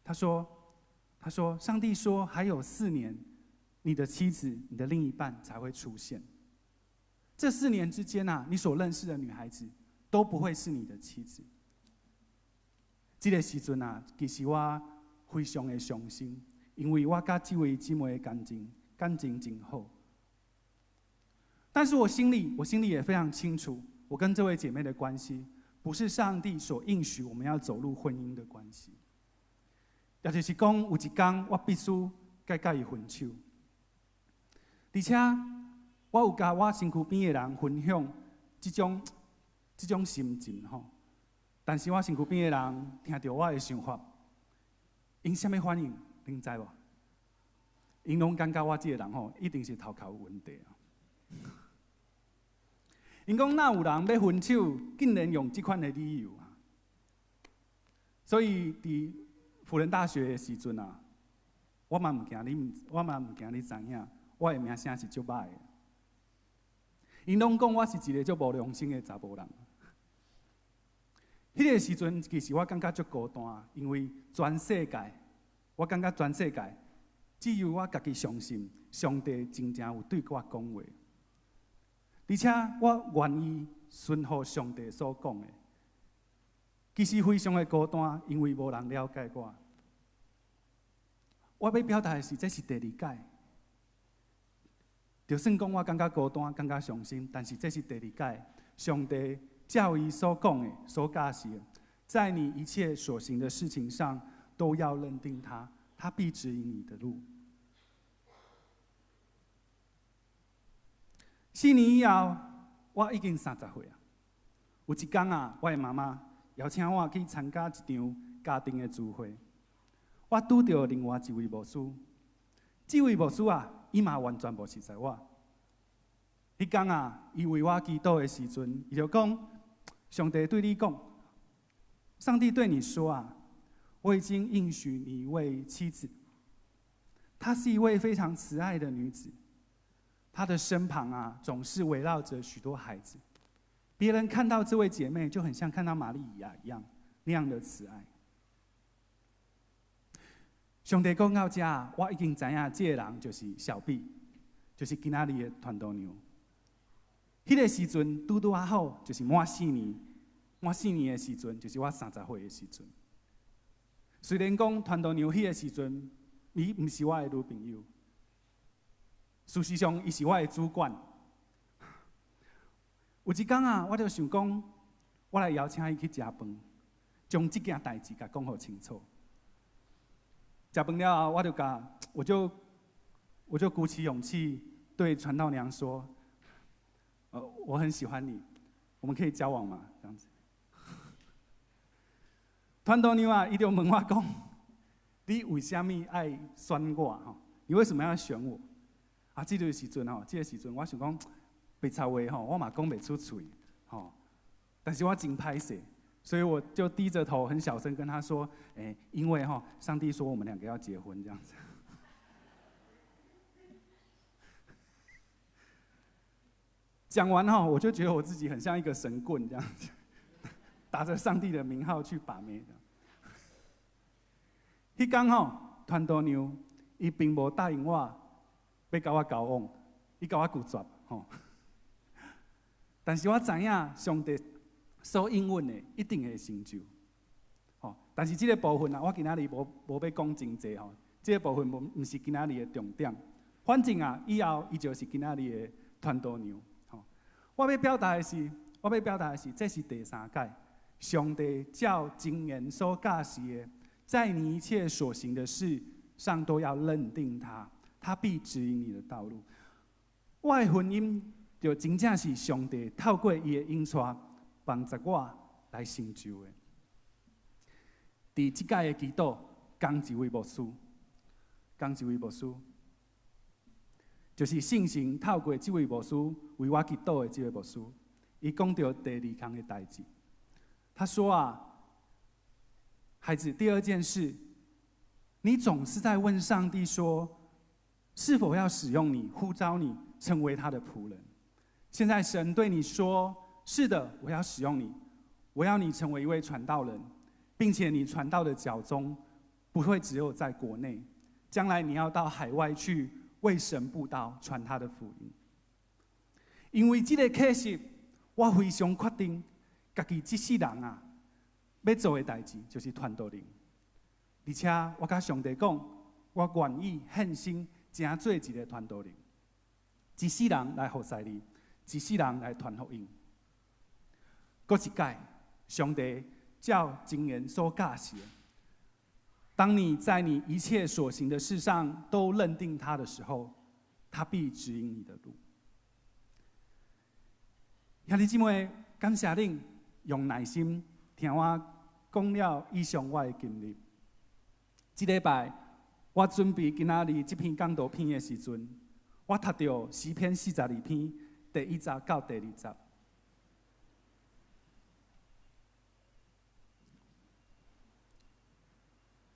他说，上帝说还有4年，你的妻子、你的另一半才会出现。这4年之间啊，你所认识的女孩子都不会是你的妻子。这个时阵啊，其实我非常的伤心，因为我甲这位姊妹的感情真好。但是我心里也非常清楚，我跟这位姐妹的关系不是上帝所应许我们要走入婚姻的关系。也就是讲，有一天我必须该甲伊分手，而且我有甲我身躯边的人分享这种心情吼。但是我身躯边的人听到我的想法，因什么反应？恁知无？因拢感觉我这个人吼，一定是头壳有问题啊。因讲哪有人要分手，竟然用这款的理由啊？所以伫辅仁大学的时阵啊，我嘛唔惊你知影，我的名声是足歹的。因拢讲我是一个足无良心的查甫人。迄个时阵，其实我感觉足孤单，因为我感觉全世界只有我家己相信，上帝真正有对我讲话，而且我愿意顺服上帝所讲的。其实非常的孤单，因为无人了解我。我要表达的是，这是第2届。就算讲我感觉孤单、感觉伤心，但是这是第2届，上帝照伊所讲的、所教示的，在你一切所行的事情上，都要认定他，他必指引你的路。4年以后，我已经30岁啊。有一天啊，我的妈妈邀请我去参加一场家庭的聚会，我拄到另外一位牧师。这位牧师啊，伊嘛完全无熟悉我。迄天啊，伊为我祈祷的时阵，伊就讲：上帝对你讲，上帝对你说啊，我已经应许你一位妻子，她是一位非常慈爱的女子，她的身旁啊总是围绕着许多孩子，别人看到这位姐妹就很像看到玛利亚一样那样的慈爱。上帝讲到这，我已经知影这个人就是小毕，就是今仔日的传道娘。迄个时阵拄啊好，就是满4年的时阵，就是我30岁的时阵。虽然讲传道娘迄个时阵，伊毋是我的女朋友，事实上伊是我的主管。有一天啊，我就想讲，我来邀请伊去食饭，将这件代志甲讲好清楚。食饭了后，我就鼓起勇气对传道娘说：“我很喜欢你，我们可以交往吗？”这样子。传道娘啊，伊就问我讲：“你为什么爱选我？吼，你为什么要选我？”啊，这个时阵，我想讲白操话吼，我嘛讲袂出嘴吼，但是我真歹势。所以我就低着头，很小声跟他说：“因为上帝说我们2个要结婚这样子。”讲完我就觉得我自己很像一个神棍这样子，打着上帝的名号去把妹这样。迄天吼，传道娘伊并无答应我要甲我交往，伊甲我拒绝吼。但是我知影上帝所应允的一定会成就。吼，但是即个部分啊，我今仔日无要讲真济吼，即个部分毋是今仔日的重点。反正啊，以后伊就是今仔日的传道娘。吼，我要表达的是，这是第三届，上帝照经言所教示的，在你一切所行的事上都要认定他，他必指引你的道路。我的婚姻就真正是上帝透过伊的引带，帮助我来成就的。伫即届的祈祷，讲一位牧师，就是信心透过这位牧师为我祈祷的这位牧师，伊讲到第二项的代志。他说啊，孩子，第二件事，你总是在问上帝说，是否要使用你，呼召你成为他的仆人。现在神对你说，是的，我要使用你，我要你成为一位传道人，并且你传道的脚踪不会只有在国内，将来你要到海外去为神布道，传他的福音。因为这个启示，我非常确定，家己这世人啊，要做的代志就是传道人。而且我甲上帝讲，我愿意献身，成做一个传道人，一世人来服侍你，一世人来传福音。搁一届，上帝照经言所教示的，当你在你一切所行的事上都认定他的时候，他必指引你的路。兄弟姊妹，感谢恁用耐心听我讲了以上我的经历。这礼拜我准备今仔日这篇讲道篇的时阵，我读到诗篇42篇第1节到第2节。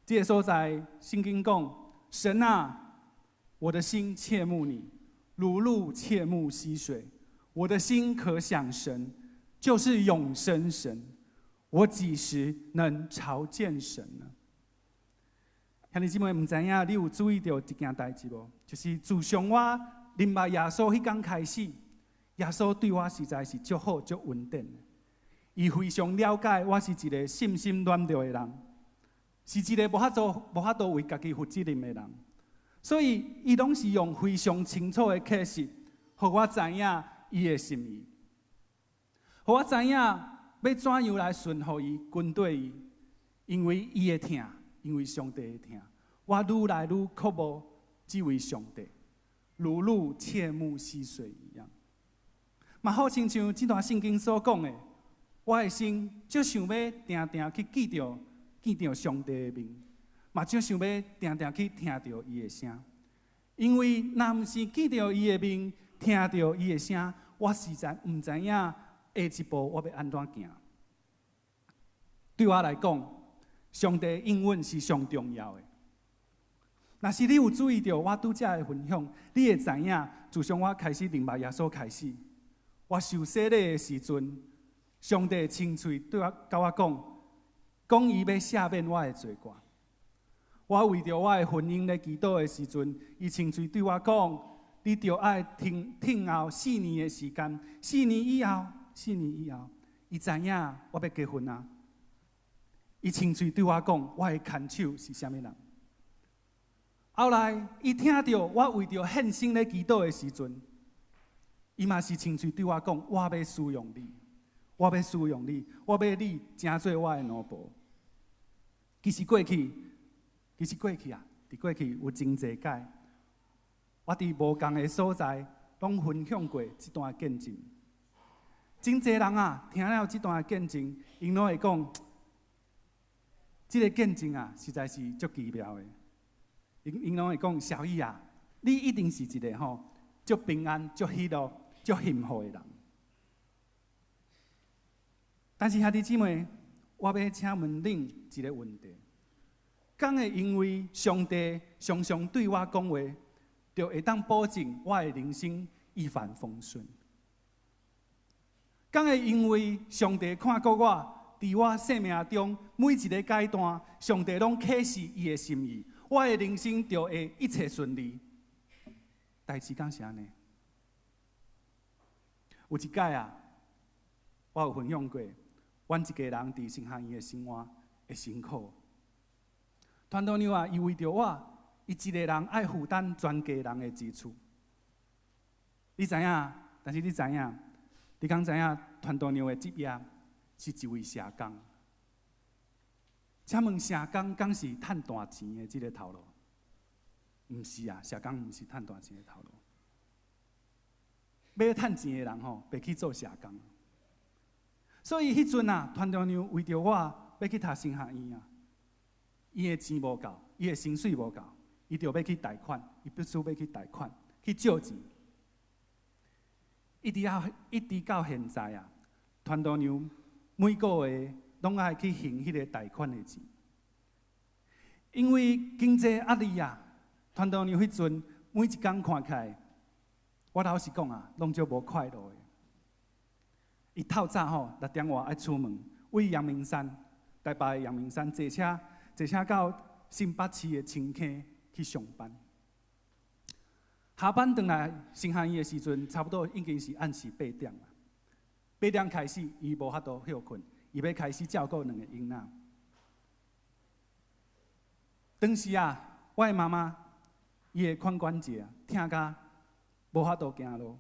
这个所在，圣经讲：神啊，我的心切慕你，如鹿切慕溪水。我的心可想神，就是永生神。我几时能朝见神呢？兄弟姊妹，唔知影你有注意到一件代志无？就是自从我认捌耶稣迄天开始，耶稣对我实在是足好、足稳定。伊非常了解我是一个信心软弱的人，是一个无法度为家己负责任的人，所以伊拢是用非常清楚的启示，互我知影伊的心意，互我知影要怎样来顺服伊、跟对伊，因为伊会听。因为上帝会听，我愈来愈渴慕这位上帝，如鹿切慕溪水一样。嘛好亲像这段圣经所讲的，我的心就想要定定去记着上帝的名，嘛就想要定定去听着伊的声。因为若毋是记着伊的名，听着伊的声，我实在毋知影下一步我要安怎行。对我来讲，上帝应允是上重要的。若是你有注意到我拄则的分享，你会知影，自从我开始认捌耶稣开始，我受洗礼的时阵，上帝亲嘴对我甲我讲伊要赦免我的罪过。我为着我的婚姻咧祈祷的时阵，伊亲嘴对我讲，你着爱听候4年的时间，4年以后，伊知影我要结婚啊。伊亲嘴对我讲，我的牵手是啥物人？后来，伊听到我为着献身咧祈祷的时阵，伊嘛是亲嘴对我讲，我要使用你，我要你成做我的奴仆。其实过去啊，伫过去有真侪届，我伫无共的所在，拢分享过这段见证。真侪人啊，听了这段见证，因拢会讲。这个见证啊，实在是足奇妙的。因拢会讲，小易啊，你一定是一个足平安、足喜乐、足幸福的人。但是兄弟姊妹，我要请问恁一个问题：敢会因为上帝常常对我讲话，就会当保证我的人生一帆风顺？敢会因为上帝看过我？伫我生命中每一个阶段，上帝拢启示伊的心意，我的人生就会一切顺利。代志敢是安尼？有一摆啊，我有分享过，阮一家人伫新学院的生活会辛苦。传道娘啊，伊为着我，伊一个人爱负担全家人的支出。你知影？但是你知影？你敢知影？传道娘的职业是一位社工。请问社工敢是赚大钱的这个头路？毋是啊，社工毋是赚大钱的头路。要赚钱的人吼，别去做社工。所以迄阵啊，传道娘为着我要去读神学院啊，伊的钱无够，伊的薪水无够，伊就要去贷款，伊必须要去贷款，去借钱。一直到现在啊，传道娘每个月拢爱去还迄个贷款的钱，因为经济压力啊，传道娘迄阵每一天看起来，我老实讲啊，拢足无快乐的。伊透早吼6点外爱出门，为阳明山台北的阳明山坐车到新北市的清溪去上班。下班回来新学院的时阵，差不多已经是暗时8点了。8点开始，伊无法度休困，伊要开始照顾2个囡仔。当时啊，我的妈妈伊的髋关节啊，疼甲无法度行路。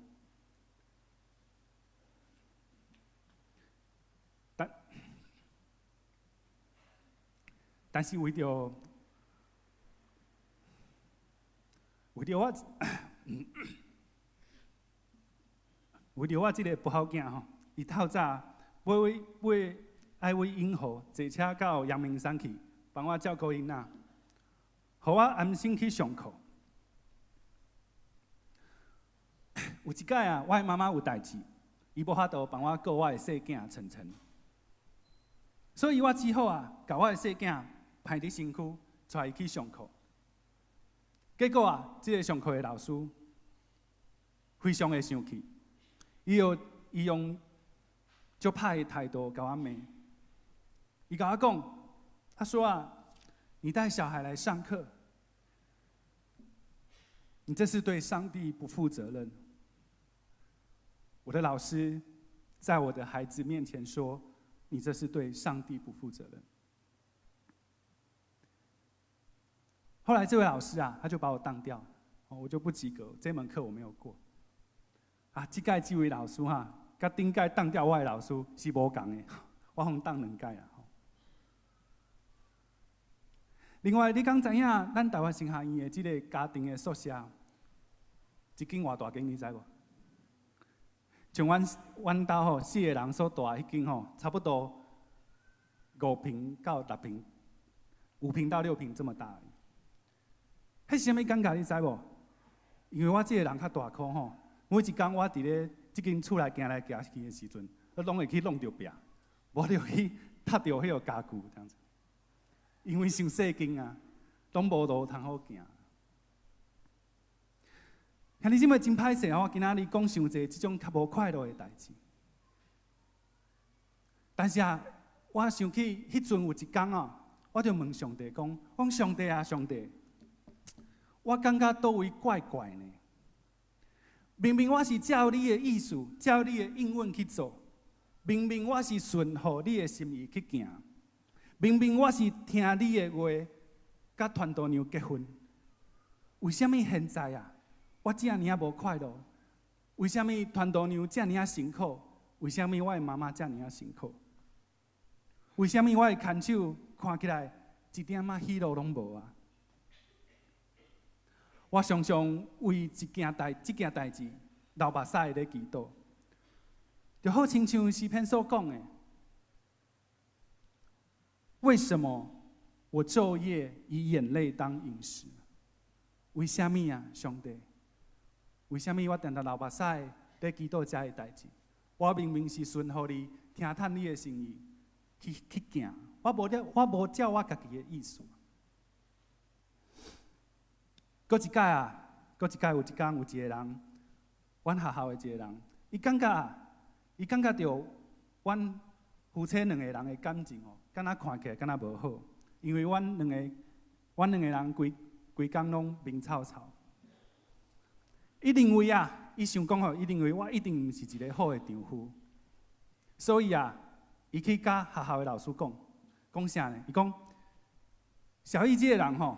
但是为着我，为着我这个不好囝吼，伊透早爱为永和坐车到阳明山去，帮我照顾囡仔，互我安心去上课。有一摆啊，我的妈妈有代志，伊无法度帮我顾我的细囝晨晨，所以我只好啊，甲我的细囝派伫身躯，带伊去上课。结果啊，这个上课的老师非常的生气，伊用足歹的态度甲我骂。伊甲我讲，他说啊，你带小孩来上课，你这是对上帝不负责任。我的老师在我的孩子面前说，你这是对上帝不负责任。后来这位老师啊，他就把我当掉，我就不及格，这门课我没有过。啊，这位老师哈，甲顶届当掉我的老师是无同的，我互当2届啊。另外，你敢知影咱台湾新学院的这个家庭的宿舍，一间偌大间，你知无？像阮家吼4个人所住迄间吼，差不多5平到6平，5平到6平这么大而已。迄是啥物感觉你知无？因为我这个人较大颗吼，每一天我伫咧即间厝内行来行去的时阵，我拢会去弄着壁，无就去踏着迄个家具这样子。因为伤细间啊，拢无路通好行。看你即摆真歹势哦，我今仔日讲伤济即种较无快乐的代志。但是啊，我想起迄阵有一天啊，我就问上帝讲：上帝啊，上帝！我感觉倒位怪怪呢。明明我是照你的意思，照你的应允去做，明明我是顺乎你的心意去行，明明我是听你的话，甲传道娘结婚，为什么现在啊，我这样无快乐？为什么传道娘这样辛苦？为什么我的妈妈这样辛苦？为什么我的牵手看起来一点仔喜乐拢无啊？我常常为这件代志流目屎咧祈祷，就好亲像诗篇所讲的：为什么我昼夜以眼泪当饮食？为什么啊，上帝？为什么我常常流目屎咧祈祷这个代志？我明明是顺服你，听探你的心意去行，我无照我家己的意思。搁一届有一天有一个人，阮学校的一个人，伊感觉到阮夫妻两个人的感情哦，敢若看起来敢若无好，因为阮两个人规工拢面臭臭。伊认为啊，伊想讲吼，伊认为我一定毋是一个好的丈夫，所以啊，伊去甲学校的老师讲啥呢？伊讲小易这个人吼，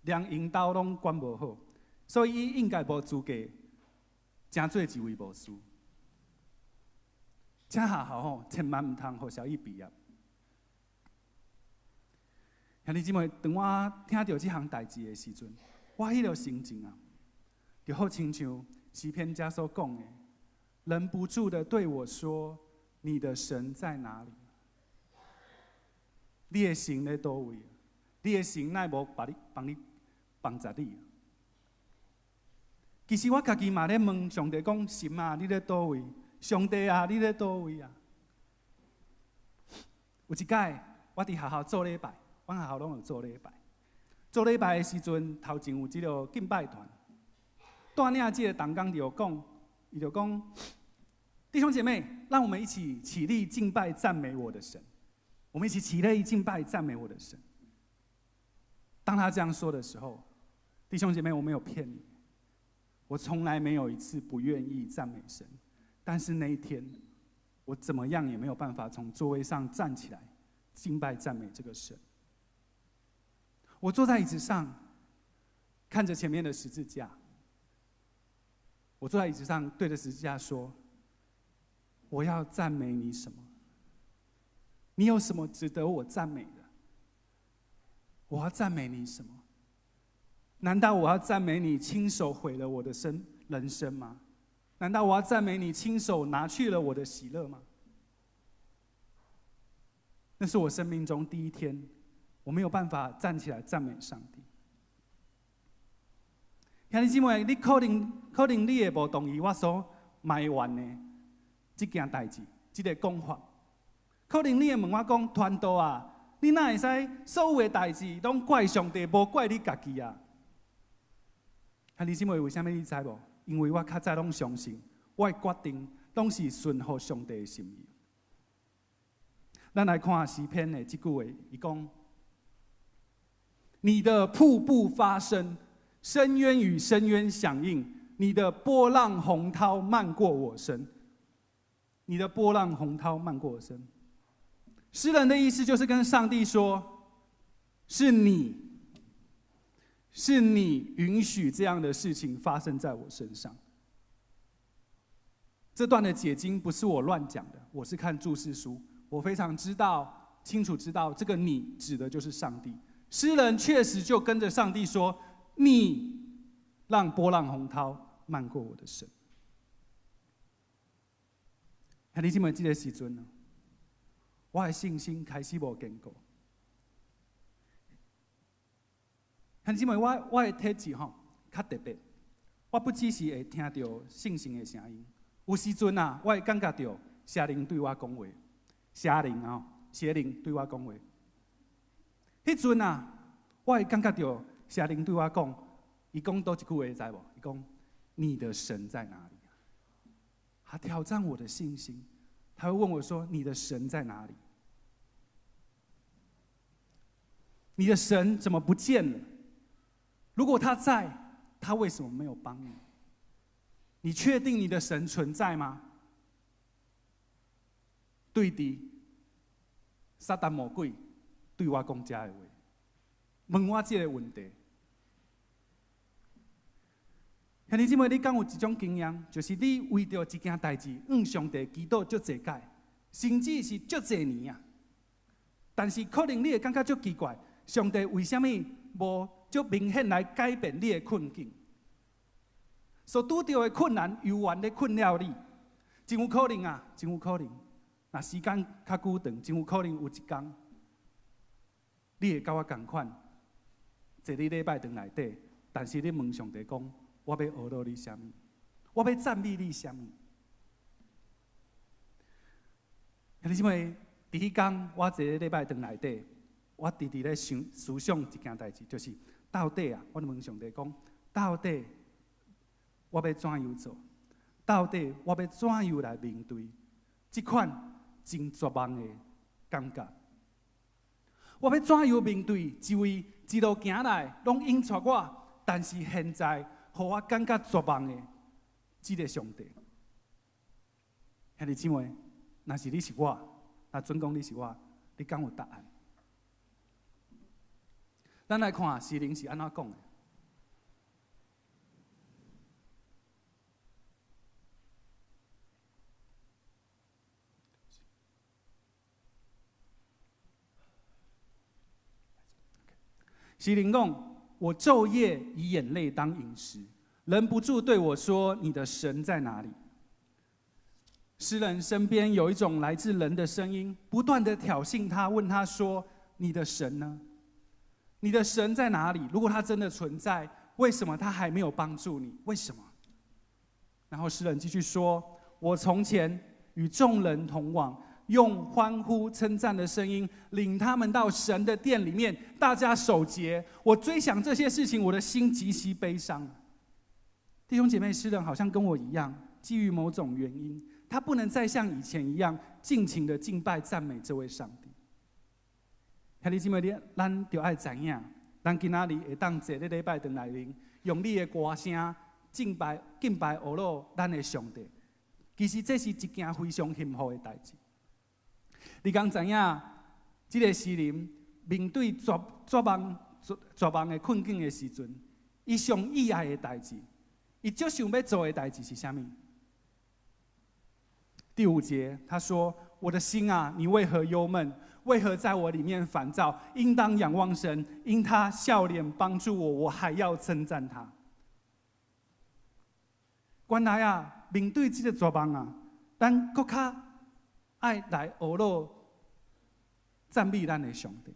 连引导拢管无好，所以伊应该无资格成做一位牧师。请学校吼，千万毋通互小易毕业。兄弟姊妹，当我听到这项代志的时阵，我迄个心情啊，就好亲像诗篇家所讲的，忍不住的对我说：“你的神在哪里？你的神在叨位？你的神乃无帮你帮助你？”其实我家己嘛咧问上帝讲：“神啊，你在叨位？上帝啊，你在叨位啊？”有一摆，我伫学校做礼拜，阮学校拢有做礼拜。做礼拜的时阵，头前有即个敬拜团。带领这个同工就讲，伊就讲：“弟兄姐妹，让我们一起起立敬拜赞美我的神。我们一起起立敬拜赞美我的神。”当他这样说的时候，弟兄姐妹，我没有骗你，我从来没有一次不愿意赞美神。但是那一天，我怎么样也没有办法从座位上站起来敬拜赞美这个神。我坐在椅子上，看着前面的十字架。我坐在椅子上，对着十字架说：“我要赞美你什么？你有什么值得我赞美的？我要赞美你什么？难道我要赞美你亲手毁了我的人生吗？难道我要赞美你亲手拿去了我的喜乐吗？”那是我生命中第一天，我没有办法站起来赞美上帝。兄弟姊妹，你可能你也无同意我所埋怨的这件代志，这个讲法。可能你会问我讲，传道啊，你哪会使所有的代志拢怪上帝，无怪你家己啊？兄弟姊妹，为什么你知无？因为我较早拢相信，我的决定拢是顺服上帝的心意。咱来看诗篇的这句话，伊讲：“你的瀑布发声，深渊与深渊响应，你的波浪洪涛漫过我身。”你的波浪洪涛漫过我身。诗人的意思就是跟上帝说：“是你允许这样的事情发生在我身上。”这段的解经不是我乱讲的，我是看注释书。我非常清楚知道，这个“你”指的就是上帝。诗人确实就跟着上帝说：“你让波浪洪涛漫过我的身。”兄弟姊妹，这个时阵呢，我的信心开始无坚固。兄弟姊妹，我的体质吼较特别，我不只是会听到信心的声音，有时阵啊，我会感觉到邪灵对我讲话。邪灵对我讲话。迄阵啊，我会感觉到邪灵对我讲，伊讲多一句话知无？伊讲：“你的神在哪里？”他挑战我的信心，他会问我说：“你的神在哪里？你的神怎么不见了？如果他在，他为什么没有帮你？你确定你的神存在吗？”对的，撒旦魔鬼对我讲这个话，问我这个问题。兄弟姊妹，你敢有一种经验，就是你为着一件代志，上帝祈祷足侪届，甚至是足侪年啊，但是可能你会感觉足奇怪，上帝为什么无足明显来改变你的困境？所拄到的困难，永远咧困扰你，真有可能啊，真有可能。那时间较久长，真有可能有一天，你会甲我同款，坐伫礼拜堂内底，但是你问上帝讲：“我要学到你什么？我要赞美你什么？”兄弟姊妹，第一天我坐伫礼拜堂内底，我直咧思想一件代志，就是到底啊，我问上帝讲：“到底我要怎样做？到底我要怎样来面对这款真绝望的感觉。我要怎样面对一位一路行来拢引带我，但是现在互我感觉绝望的这个上帝？兄弟姊妹，若是你是我，若准讲你是我，你敢有答案？咱来看诗人是安怎讲的。诗人讲：“我昼夜以眼泪当饮食，忍不住对我说：‘你的神在哪里？’”诗人身边有一种来自人的声音，不断的挑衅他，问他说：“你的神呢？你的神在哪里？如果他真的存在，为什么他还没有帮助你？为什么？”然后诗人继续说：“我从前与众人同往，用欢呼称赞的声音领他们到神的殿里面，大家守节。我追想这些事情，我的心极其悲伤。”弟兄姐妹，诗人好像跟我一样，基于某种原因，他不能再像以前一样尽情的敬拜赞美这位上帝。兄弟姊妹，咱就要知影，咱今仔日会当坐咧礼拜堂内面，用你的歌声敬拜阿罗咱的上帝。其实这是一件非常幸福的代志。你敢知影，这个诗人面对绝望的困境的时阵，伊上意爱的代志，伊最想要做的代志是啥物？第5节，他说：“我的心啊，你为何忧闷？为何在我里面烦躁？应当仰望神，因他笑脸帮助我，我还要称赞他。”原来啊，面对这个绝望啊，咱更较爱来学咯赞美咱的上帝。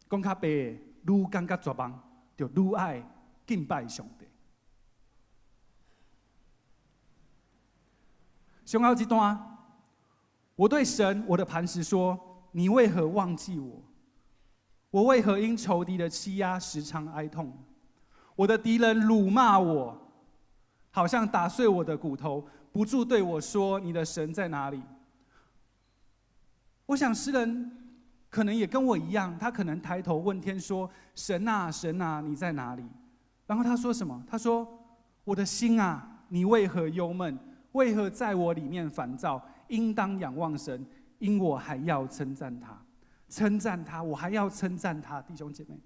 讲较白的，愈感觉绝望，就愈爱敬拜上帝。上后一段，我对神，我的磐石说：“你为何忘记我？我为何因仇敌的欺压时常哀痛？我的敌人辱骂我，好像打碎我的骨头，不住对我说：你的神在哪里？”我想诗人可能也跟我一样，他可能抬头问天说：“神啊，神啊，你在哪里？”然后他说什么？他说：“我的心啊，你为何忧闷？为何在我里面烦躁？应当仰望神，因我还要称赞他，称赞他，我还要称赞他。”弟兄姐妹，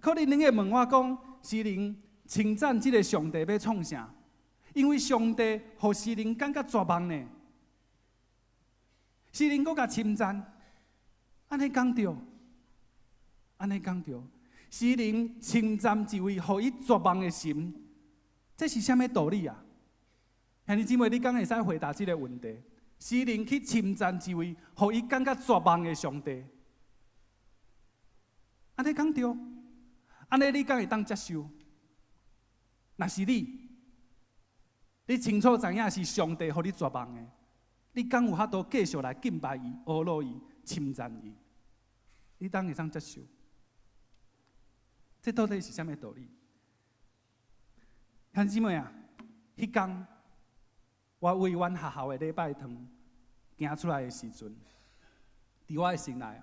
可能恁会问我讲，诗人称赞这个上帝要创啥？因为上帝让诗人感觉绝望呢。诗人搁甲称赞，安尼讲对，安尼讲对。诗人称赞一位让伊绝望的神，这是啥物道理啊？兄弟姊妹，你敢会使回答这个问题？诗人去称赞一位让伊感觉绝望的上帝，安尼讲对，安尼你敢会当接受？若是你清楚知影是上帝让你绝望的，你敢有法度继续来敬拜伊、阿罗伊、称赞伊？你当会当接受？这到底是啥物道理？兄弟姊妹啊，迄天我为阮学校的礼拜堂行出来的时阵，伫我的心内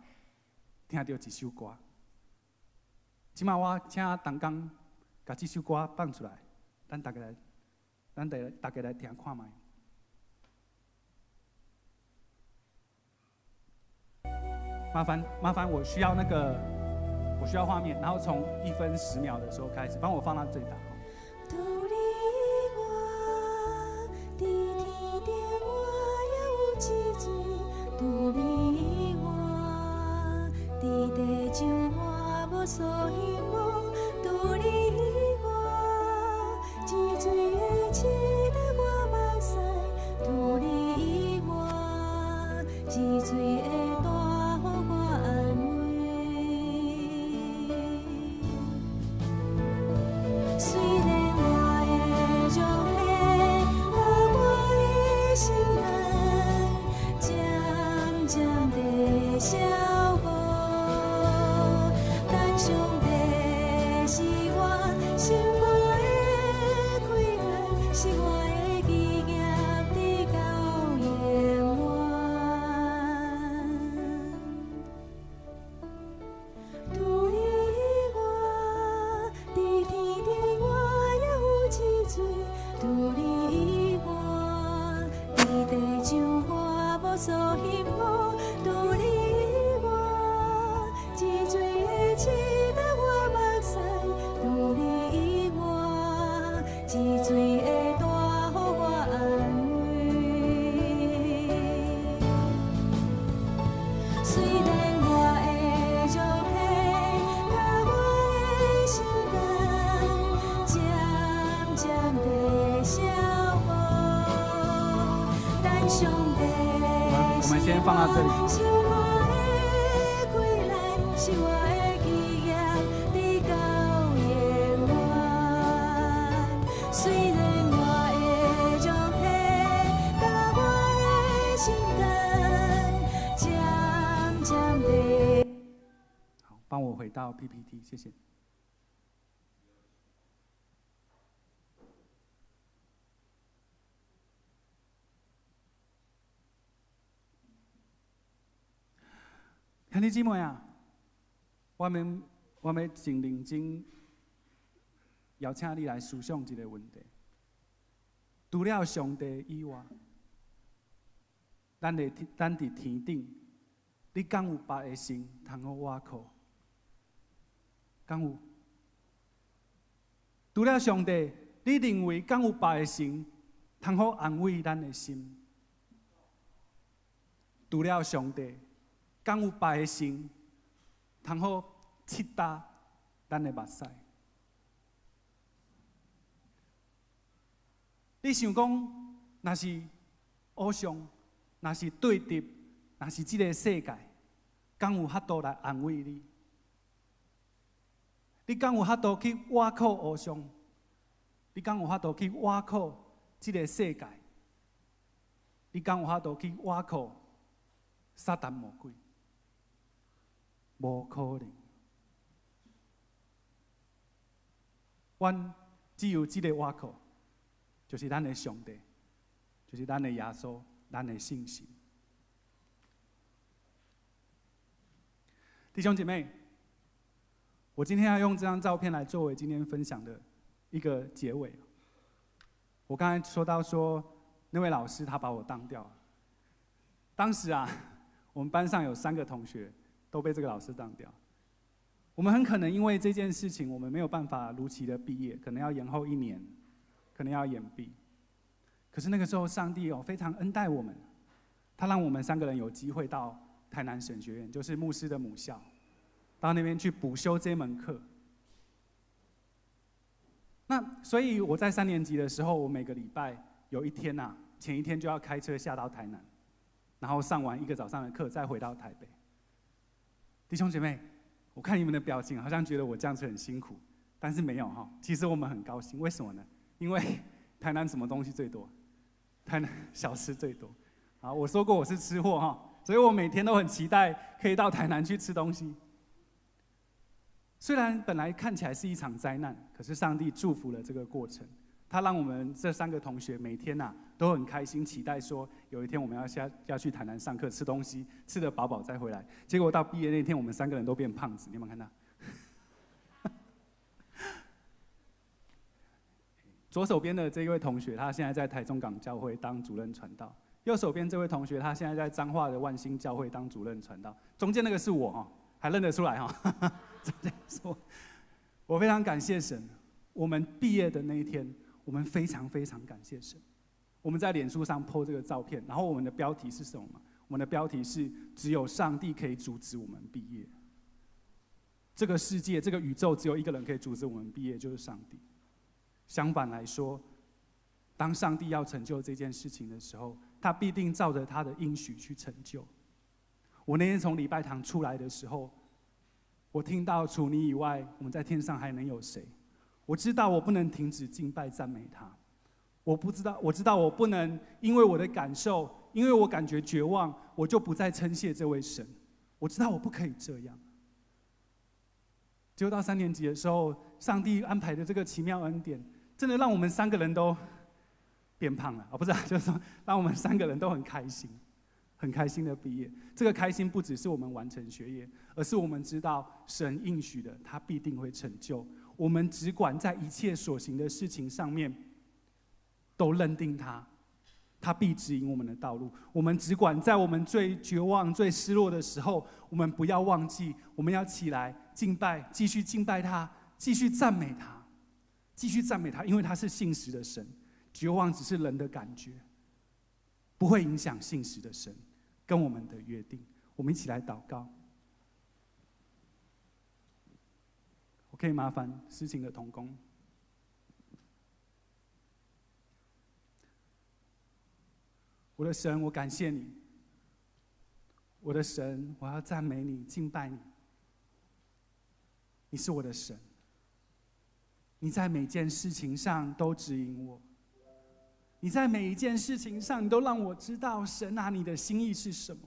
听到一首歌。即马我请同工把这首歌放出来，咱大家来听看卖。麻烦，我需要画面，然后从1分10秒的时候开始，帮我放到最大。独你我，伫地上我无所希望。独你我，只水的痴在我目屎。独你我，只水的大予我安慰。只水会带予我安慰。虽然我的肉体甲我的心肝渐渐地消磨，但上帝我们先放到这里。是我的归来，是我的基业，直到永远。虽然我的肉体甲我的心肝渐渐地。好，帮我回到 PPT， 谢谢。兄弟姊妹啊，我们真认真邀请你来思想一个问题：除了上帝以外，咱伫天顶，你敢有别个神通好倚靠？敢有？除了上帝，你认为敢有别个神通好安慰咱的心？除了上帝，敢有别个神通好拭干咱的目屎？你想讲，若是偶像，若是对敌，若是这个世界，敢有法度来安慰你？你敢有法度去倚靠偶像？你敢有法度去倚靠这个世界？你敢有法度去倚靠撒旦魔鬼？无可能。阮只有这个倚靠，就是咱的上帝，就是咱的耶稣，咱的信心。弟兄姐妹，我今天要用这张照片来作为今天分享的一个结尾。我刚才说到那位老师他把我当掉了。当时啊，我们班上有3个同学都被这个老师当掉。我们很可能因为这件事情，我们没有办法如期的毕业，可能要延后1年，可能要延毕。可是那个时候，上帝非常恩待我们，他让我们3个人有机会到台南神学院，就是牧师的母校，到那边去补修这门课。那所以我在3年级的时候，我每个礼拜有一天啊，前一天就要开车下到台南，然后上完1个早上的课，再回到台北。弟兄姐妹，我看你们的表情，好像觉得我这样子很辛苦，但是没有哈。其实我们很高兴，为什么呢？因为台南什么东西最多？台南小吃最多。啊，我说过我是吃货哈，所以我每天都很期待可以到台南去吃东西。虽然本来看起来是一场灾难，可是上帝祝福了这个过程。他让我们这3个同学每天都很开心，期待说有一天我们要去台南上课吃东西，吃得饱饱再回来。结果到毕业那天，我们3个人都变胖子，你有没有看到？左手边的这一位同学，他现在在台中港教会当主任传道；右手边这位同学，他现在在彰化的万兴教会当主任传道。中间那个是我哈，还认得出来哈。中间是我非常感谢神。我们毕业的那一天，我们非常非常感谢神。我们在脸书上 po 这个照片，然后我们的标题是什么吗？我们的标题是“只有上帝可以阻止我们毕业”。这个世界、这个宇宙，只有一个人可以阻止我们毕业，就是上帝。相反来说，当上帝要成就这件事情的时候，他必定照着他的应许去成就。我那天从礼拜堂出来的时候，我听到除你以外，我们在天上还能有谁？我知道我不能停止敬拜赞美他。我知道我不能因为我的感受，因为我感觉绝望，我就不再称谢这位神。我知道我不可以这样。结果到3年级的时候，上帝安排的这个奇妙恩典，真的让我们3个人都变胖了啊！不是啊，就是说让我们3个人都很开心，很开心的毕业。这个开心不只是我们完成学业，而是我们知道神应许的，他必定会成就。我们只管在一切所行的事情上面，都认定他必指引我们的道路。我们只管在我们最绝望、最失落的时候，我们不要忘记，我们要起来敬拜，继续敬拜他，继续赞美他。继续赞美他，因为他是信实的神。绝望只是人的感觉，不会影响信实的神跟我们的约定。我们一起来祷告。我可以麻烦诗情的同工。我的神，我感谢你。我的神，我要赞美你，敬拜你。你是我的神，你在每件事情上都指引我。你在每一件事情上，你都让我知道，神啊，你的心意是什么。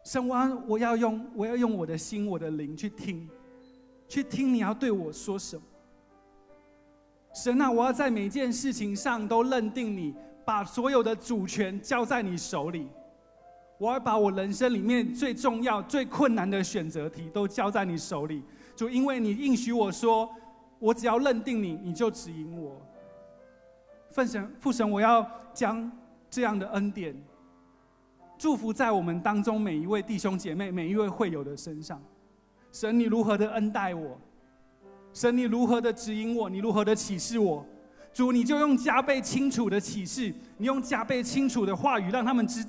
神，我要用我的心、我的灵去听你要对我说什么。神啊，我要在每件事情上都认定你，把所有的主权交在你手里。我要把我人生里面最重要、最困难的选择题都交在你手里。主，因为你应许我说，我只要认定你，你就指引我。父神，我要将这样的恩典祝福在我们当中每一位弟兄姐妹、每一位会友的身上。神，你如何的恩待我？神，你如何的指引我？你如何的启示我？主，你就用加倍清楚的启示，你用加倍清楚的话语，让他们知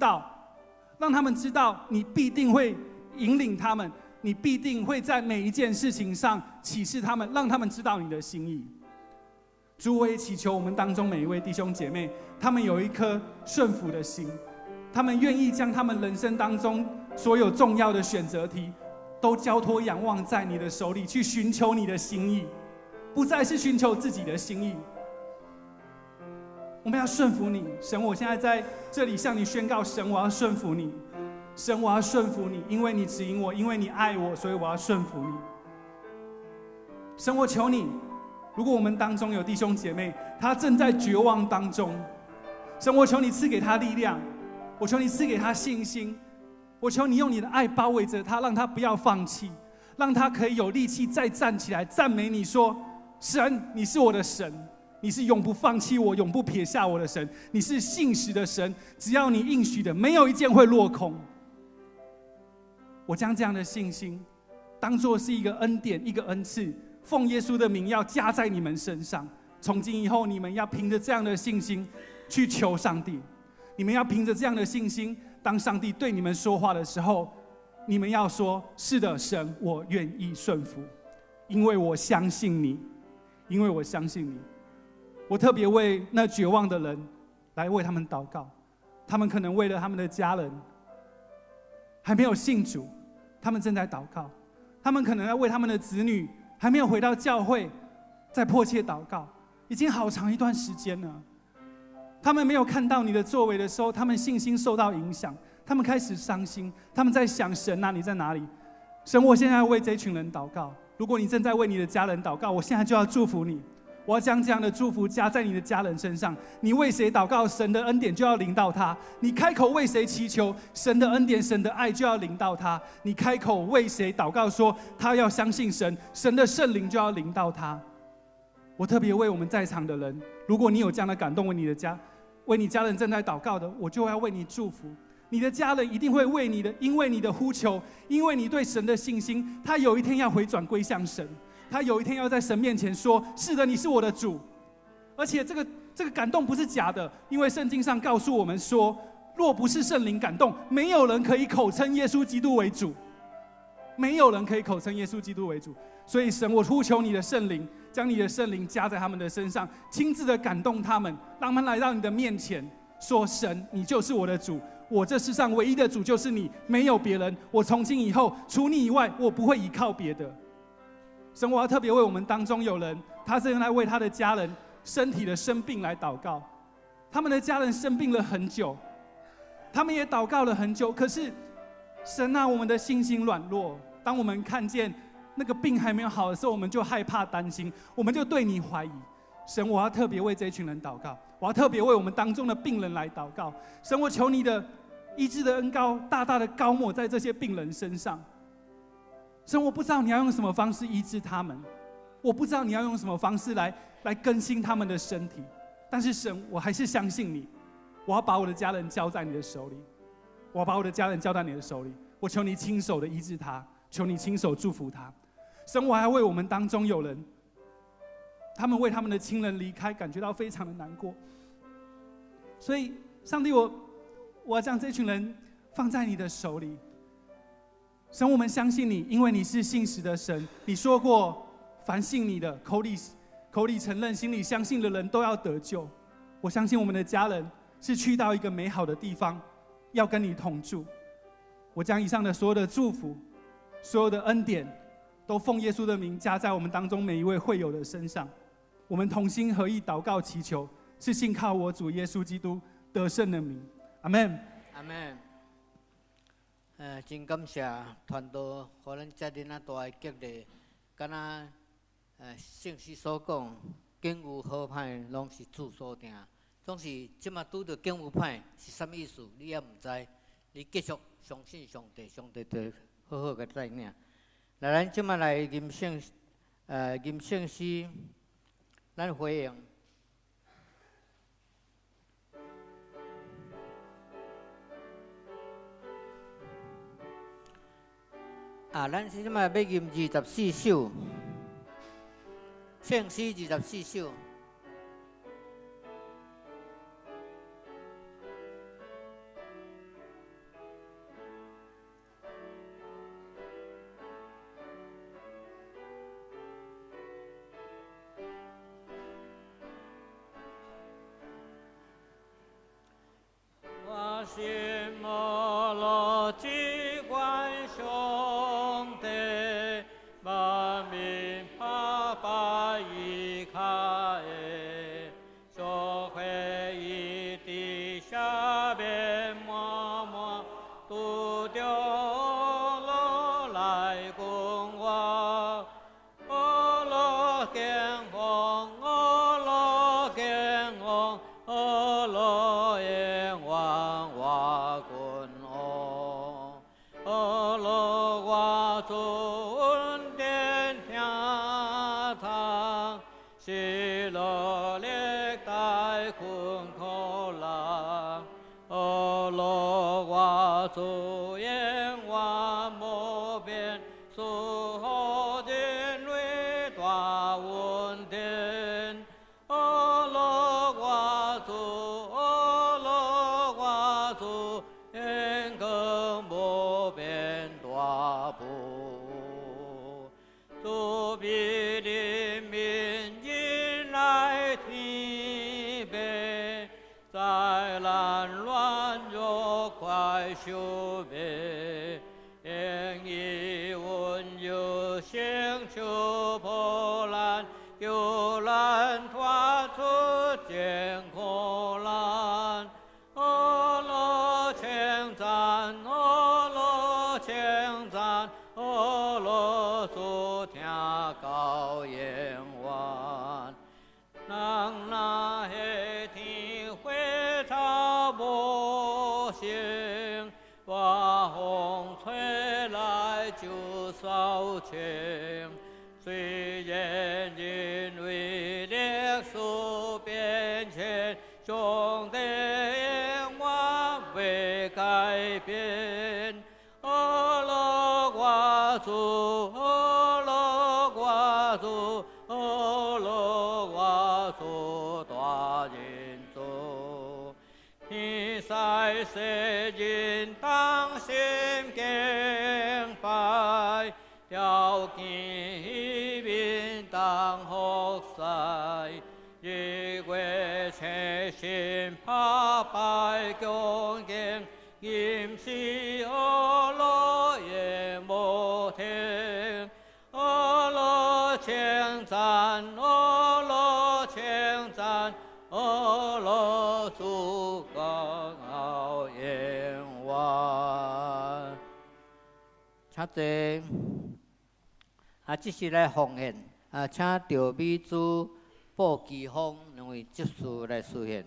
道，你必定会引领他们，你必定会在每一件事情上启示他们，让他们知道你的心意。主，我也祈求我们当中每一位弟兄姐妹，他们有一颗顺服的心，他们愿意将他们人生当中所有重要的选择题都交托仰望在你的手里，去寻求你的心意，不再是寻求自己的心意。我们要顺服你，神，我现在在这里向你宣告，神，我要顺服你，神，我要顺服你，因为你指引我，因为你爱我，所以我要顺服你。神，我求你，如果我们当中有弟兄姐妹，他正在绝望当中，神，我求你赐给他力量，我求你赐给他信心，我求你用你的爱包围着他，让他不要放弃，让他可以有力气再站起来赞美你说，神，你是我的神，你是永不放弃我、永不撇下我的神，你是信实的神，只要你应许的，没有一件会落空。我将这样的信心当作是一个恩典、一个恩赐，奉耶稣的名要加在你们身上。从今以后，你们要凭着这样的信心去求上帝，你们要凭着这样的信心，当上帝对你们说话的时候，你们要说，是的，神，我愿意顺服，因为我相信你，因为我相信你。我特别为那绝望的人来为他们祷告，他们可能为了他们的家人还没有信主，他们正在祷告；他们可能要为他们的子女还没有回到教会，在迫切祷告，已经好长一段时间了。他们没有看到你的作为的时候，他们信心受到影响，他们开始伤心，他们在想，神啊，你在哪里？神，我现在要为这群人祷告。如果你正在为你的家人祷告，我现在就要祝福你，我要将这样的祝福加在你的家人身上。你为谁祷告，神的恩典就要临到他；你开口为谁祈求，神的恩典、神的爱就要临到他；你开口为谁祷告说他要相信神，神的圣灵就要临到他。我特别为我们在场的人，如果你有这样的感动，为你家人正在祷告的，我就要为你祝福。你的家人一定会为你的，因为你的呼求，因为你对神的信心，他有一天要回转归向神，他有一天要在神面前说，是的，你是我的主。而且这个感动不是假的，因为圣经上告诉我们说，若不是圣灵感动，没有人可以口称耶稣基督为主，没有人可以口称耶稣基督为主。所以神，我呼求你的圣灵，将你的圣灵加在他们的身上，亲自的感动他们，让他们来到你的面前，说，神，你就是我的主，我这世上唯一的主就是你，没有别人，我从今以后除你以外，我不会依靠别的。神，我要特别为我们当中有人，他正在为他的家人身体的生病来祷告，他们的家人生病了很久，他们也祷告了很久，可是神啊，我们的信心软弱，当我们看见那个病还没有好的时候，我们就害怕担心，我们就对你怀疑。神，我要特别为这一群人祷告，我要特别为我们当中的病人来祷告。神，我求你的医治的恩膏大大的膏抹在这些病人身上。神，我不知道你要用什么方式医治他们，我不知道你要用什么方式来更新他们的身体，但是神，我还是相信你，我要把我的家人交在你的手里，我要把我的家人交在你的手里。我求你亲手的医治他，求你亲手祝福他。神，我还为我们当中有人他们为他们的亲人离开感觉到非常的难过。所以，上帝，我要将这群人放在你的手里。神，我们相信你，因为你是信实的神。你说过，凡信你的，口里承认，心里相信的人都要得救。我相信我们的家人是去到一个美好的地方，要跟你同住。我将以上的所有的祝福、所有的恩典，都奉耶稣的名加在我们当中每一位会友的身上。我们同心合意祷告祈求，是信靠我主耶稣基督得胜的名。阿们。阿门。真感谢传道，互咱遮尔大的激励，敢若圣诗所讲，境有好歹拢是主所定。总是即马拄着境有歹是啥意思？你也毋知，你继续相信上帝，上帝就好好个带领。来，咱即马来吟圣诗，咱回应。咱即摆要吟24首，圣诗24首。我心摩罗机关兄弟，万民怕拜依靠的，社会一地下边默默拄着路来供我，路见风，路见风，路见望我君哦，路我尊殿听堂，是路历代困苦人，路我主言我无边，属乎人类大恩典，路我主言更无边大步，主必人民引来天边，在难乱中快修灭，因以温柔星球波澜，有难脱出艰苦难。路称赞，路称赞，路主听高言愿。人那黑天火潮无声，刮风吹来就扫清。虽然人为历史变迁，上帝我未改变。路我主，路我主，路我主大人主。天使世人当心敬拜，条件民当服侍。日月清心怕拜恭敬，今时路也无停。路称赞，路称赞，路主高言愿。请坐。这是来奉献。请赵美珠、布奇峰两位执事来出现。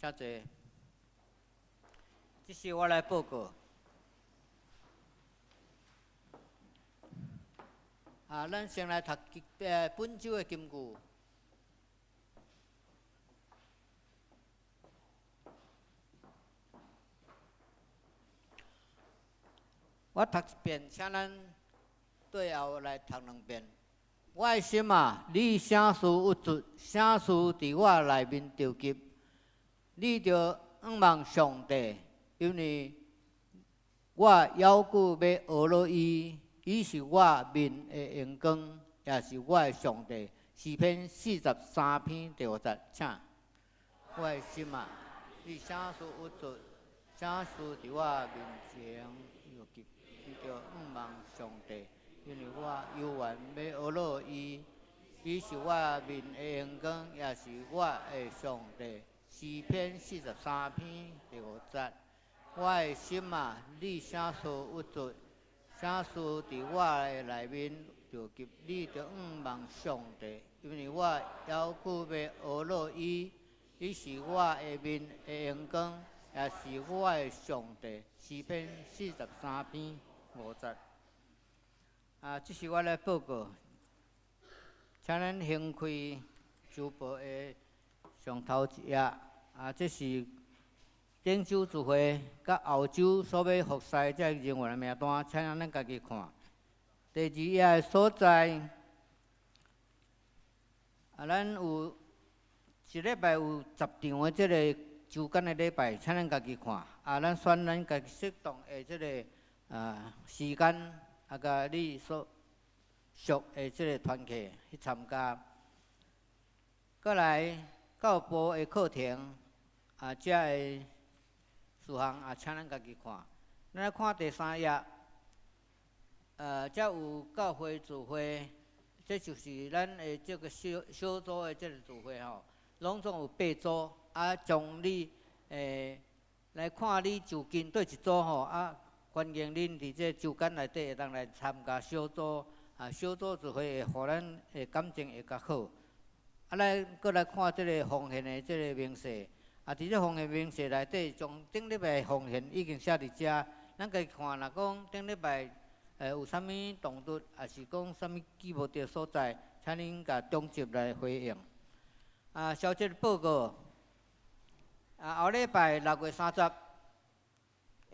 请坐。这是我来报告。咱先来读本周的金句。我读一遍，请咱对后来读两遍。我的心啊，你啥事有主，啥事伫我内面着急，你着仰望上帝，因为我犹豫要学落伊，伊是我面的阳光，也是我的上帝。诗篇43篇第5节，请。我的心啊，你啥事有主，啥事伫我面前着急，你着仰望上帝。因为我犹原要学落伊，伊是我面的阳光，也是我的上帝。诗篇43篇第5节。我的心啊，你啥事有主，啥事伫我的内面着急，你着仰望上帝。因为我犹豫要学落伊，伊是我的面的阳光，也是我的上帝。诗篇43篇5节。这是我来报告，请咱先开周报的上头一页。这是顶周聚会甲后周所要服侍这人员的名单，请咱家己看。第2页的所在，咱有一礼拜有10场的这个周间的礼拜，请咱家己看。咱选咱家己适当的这个时间。甲你所属的即个团体去参加，过来教部的课程，遮的事项请咱家己看。咱来看第3页，遮有教会聚会，这就是咱的这个小组的这个聚会吼，拢总有8组，从你来看你就近对一组吼欢迎恁伫这周间内底会当来参加小组，小组就会互咱的感情会较好。咱搁来看这个奉献的这个明细，伫这奉献明细内底，从顶礼拜奉献已经写伫遮，咱家己看，若讲顶礼拜有啥物动作，也是讲啥物记无着所在，请恁甲中集来回应。消息报告，后礼拜6月30。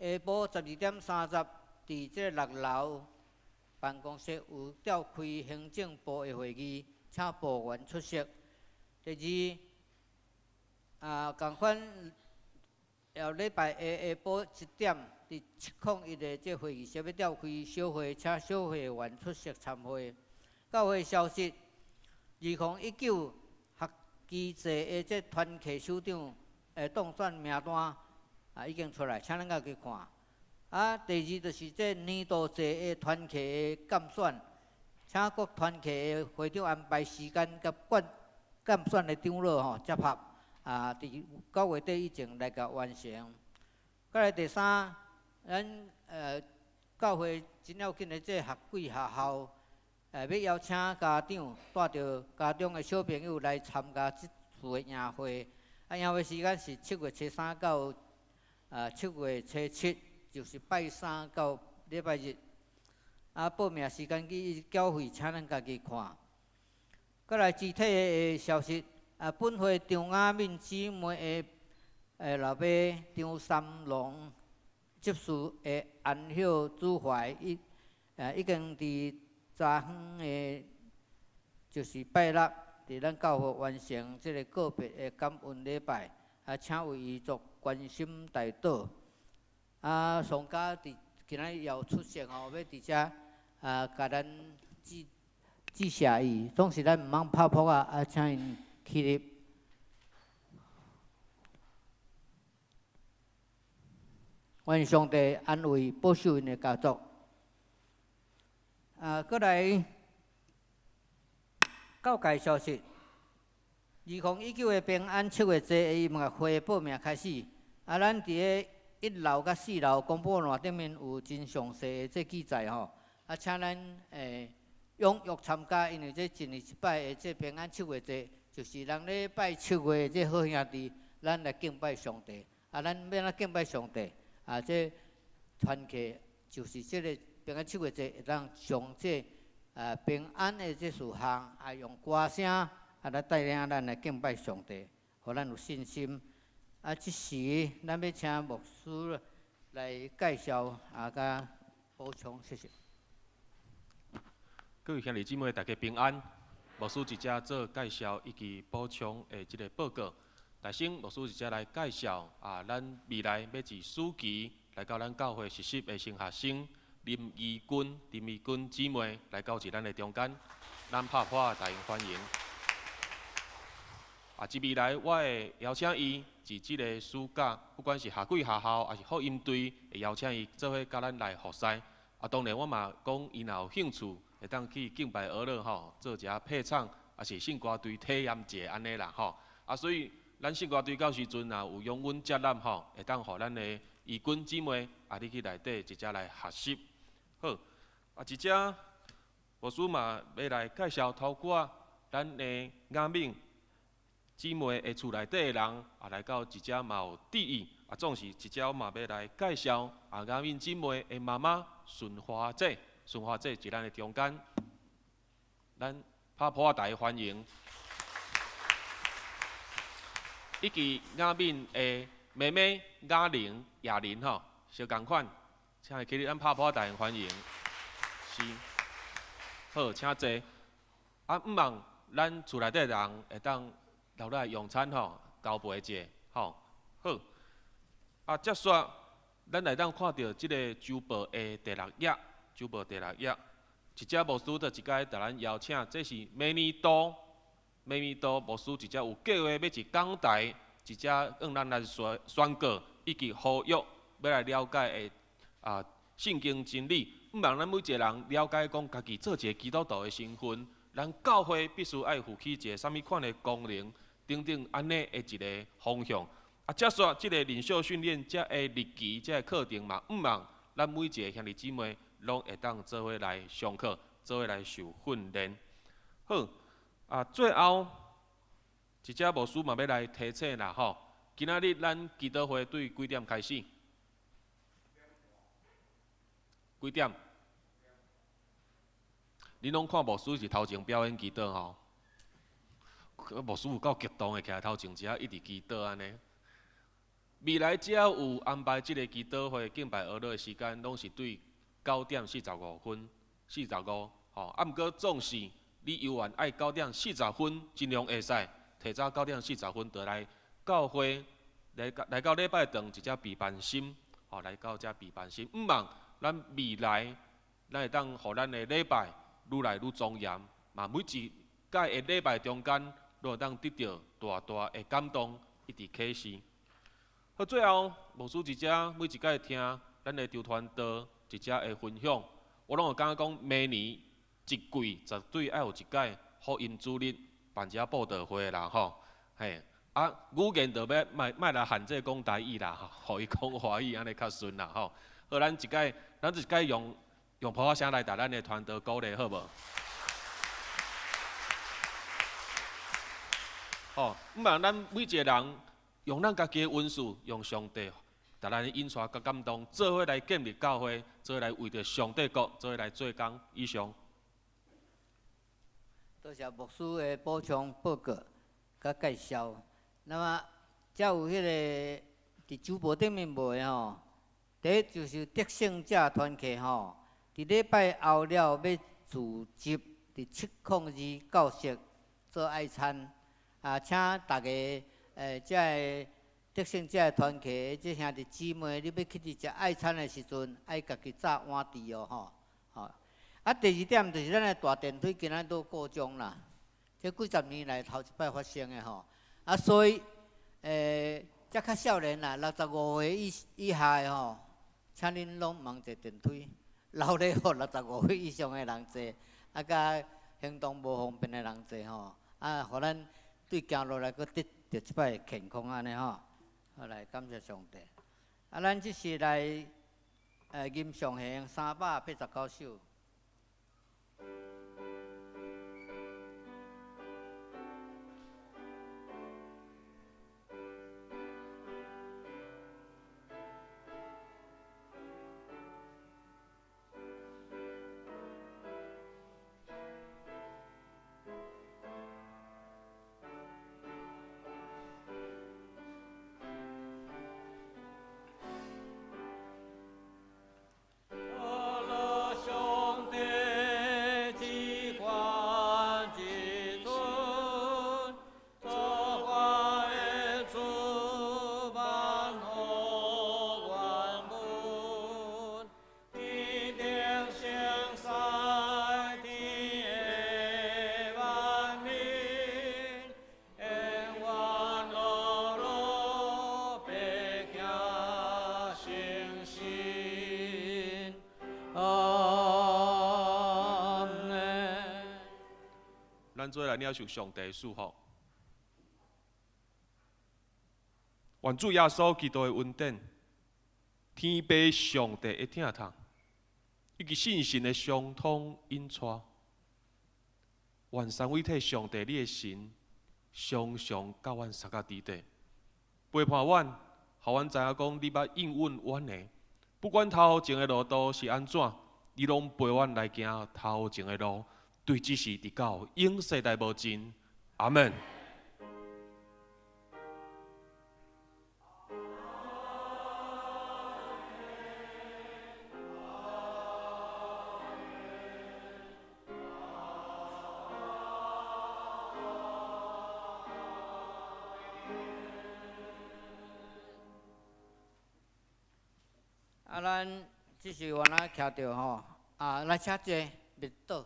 下晡12点30，伫这6楼办公室有召开行政部的会议，请部员出席。第二，同款后礼拜下晡1点，伫701的这会议室要召开小会，请小会员出席参会。教会消息，2019学期制的这团契首长当选名单。已经出来，请咱家己看。第2就是这年度制的团契的监选，请各团契的会长安排时间甲监选的长老接合，伫9月底以前来甲完成。再来第3，咱教会真要紧的这学季学校，要邀请家长带着家长的小朋友来参加这次的营会。营会时间是7月初3到7月初7，就是拜3到礼拜日。报名时间去缴费，请咱家己看。再来具体的消息，本会张雅敏姊妹的老爸张三龙接受的安孝主怀，已经伫昨昏的，就是拜六，伫咱教会完成这个个别的感恩礼拜，请为伊做关心代祷。上家今仔日要出席吼，要伫遮甲咱致谢意，总是咱毋通拍扑请因起立。愿上帝安慰保守因的家族。过来教界消息，2019的平安7月节的音乐会报名开始。咱伫个1楼甲4楼公布栏顶面有真详细的这记载吼。请咱踊跃参加，因为这一年一摆的这平安7月节，就是咱咧拜7月这好兄弟咱来敬拜上帝。咱要怎敬拜上帝？这团契就是这个平安七月节，会当上这平安的这事项，用歌声来带领咱来敬拜上帝，互咱有信心。这时咱要请牧师来介绍甲补充，谢谢。各位兄弟姊妹，大家平安。牧师一只做介绍以及补充的这个报告。大先，牧师一只来介绍咱未来要自暑期来到咱教会实习的新学生林义君姊妹来到咱的中间，咱拍拍大欢迎。即未来我会邀请伊自这个暑假，不管是下季下校还是福音队，会邀请伊做伙甲咱来服侍。当然我嘛讲伊若有兴趣，会当去敬拜俄乐吼，做一下配唱，也是圣歌队体验者安尼啦吼。所以咱圣歌队到时阵若有用阮接纳吼，会当互咱的义军姊妹你去内底直接来学习。好，一只牧师嘛要来介绍透过咱的雅敏姊妹的厝内底的人来到一只嘛有地域总是一只嘛要来介绍雅敏姊妹的妈妈顺花姐伫咱的中间，咱拍破大欢迎。以及雅敏的妹妹雅玲、亚玲吼，小共款，请起立，咱拍破大欢迎。是，好，请坐。毋忘咱厝内底人会当留来用餐吼，交陪者吼。好，接续咱来当看到即个周报的第6页，一只牧师就一摆，甲咱邀请，这是美美多牧师一只有计划要一讲台，一只让咱来宣告以及呼吁，要来了解的圣经真理。毋茫咱每一个人了解讲家己做一个基督徒的身份，咱教会必须爱负起一个啥物款的功能，等等安尼的一个方向。接续即个领袖训练，这个日期，这个课程嘛，毋茫咱每一个兄弟姊妹拢会当做伙来上课，做伙来受训练。好。最后一只牧师嘛要来提醒啦吼，今仔日咱祈祷会对几点开始？几点？恁拢看牧师是头前表演祈祷吼，牧师有够激动的，徛在头前只一直祈祷安尼。未来只要有安排即个祈祷会敬拜俄乐的时间，拢是对9点45分，45吼。毋过总是。你犹原爱9点40分，尽量会使提早9点40分就来教会，来到礼拜堂一只备办心，来到这备办心。毋茫咱未来，咱会当互咱的礼拜愈来愈庄严，嘛每一届的礼拜中间，都会当得到大大的感动，一直启示。好，最后牧师一只每一届听咱的周传道一只的分享，我拢有感觉讲明年。一季绝对要有一届福音主日办一下布道会啦吼，嘿，语言就要莫来限制讲台语啦，互伊讲华语安尼较顺啦吼。好，咱一届用普话声来，甲咱的团队鼓励好无？吼，毋茫咱每一个人用咱家己的温数，用上帝甲咱的引带甲感动，做伙来建立教会，做伙来为着上帝国，做伙来做工。以上。多谢牧师的补充报告甲介绍。那么，才有迄个伫周报顶面无的吼，第一就是得胜者团契吼，伫礼拜后了要组织伫702教室做爱餐，请大家这个得胜者团契这兄弟姊妹，你要去伫食爱餐的时阵，爱家己炸碗箸哦吼。第2点就是咱的大电梯，今仔都故障啦，这几十年来头一摆发生的吼。所以则较少年啦，65岁以下的吼，请恁拢忙坐电梯，留咧互65岁以上的人坐，甲行动无方便的人坐吼，互咱对行路来佫得着一摆健康安尼吼。好，来感谢上帝。咱即是来吟上行389首。做来领受上帝的祝福。愿主耶稣基督的恩典、天父上帝的疼痛，以及信心的相通引带，愿三位体上帝你的神，常常甲阮三角伫地，陪伴阮，互阮知影讲你捌应允阮的。不管头前的路途是安怎，你拢陪阮来行头前的路，对只是直到永世代无尽。阿门。咱即是原来徛着吼，来车坐密倒。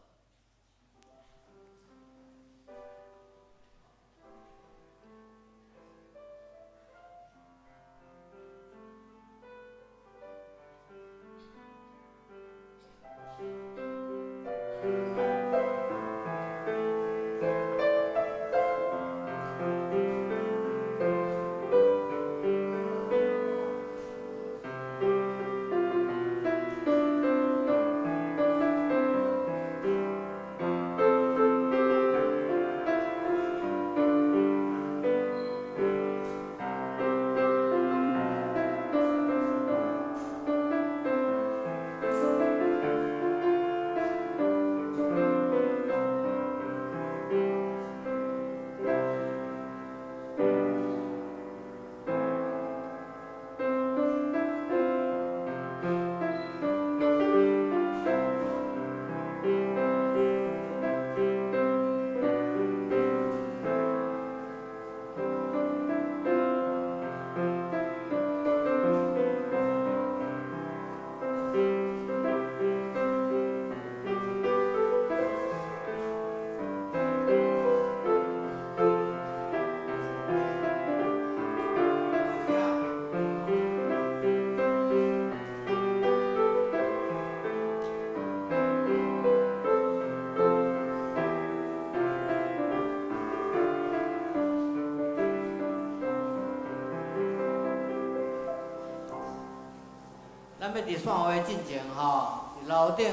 咱要伫线花进前吼，楼顶有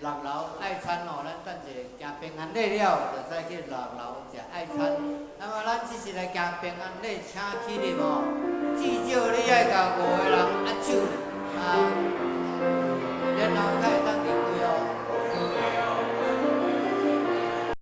6楼爱餐吼，咱等者行平安礼了，就再去6楼食爱餐。那么咱只是来行平安礼，请起立吼，至少你爱甲5个人握手，然后再等。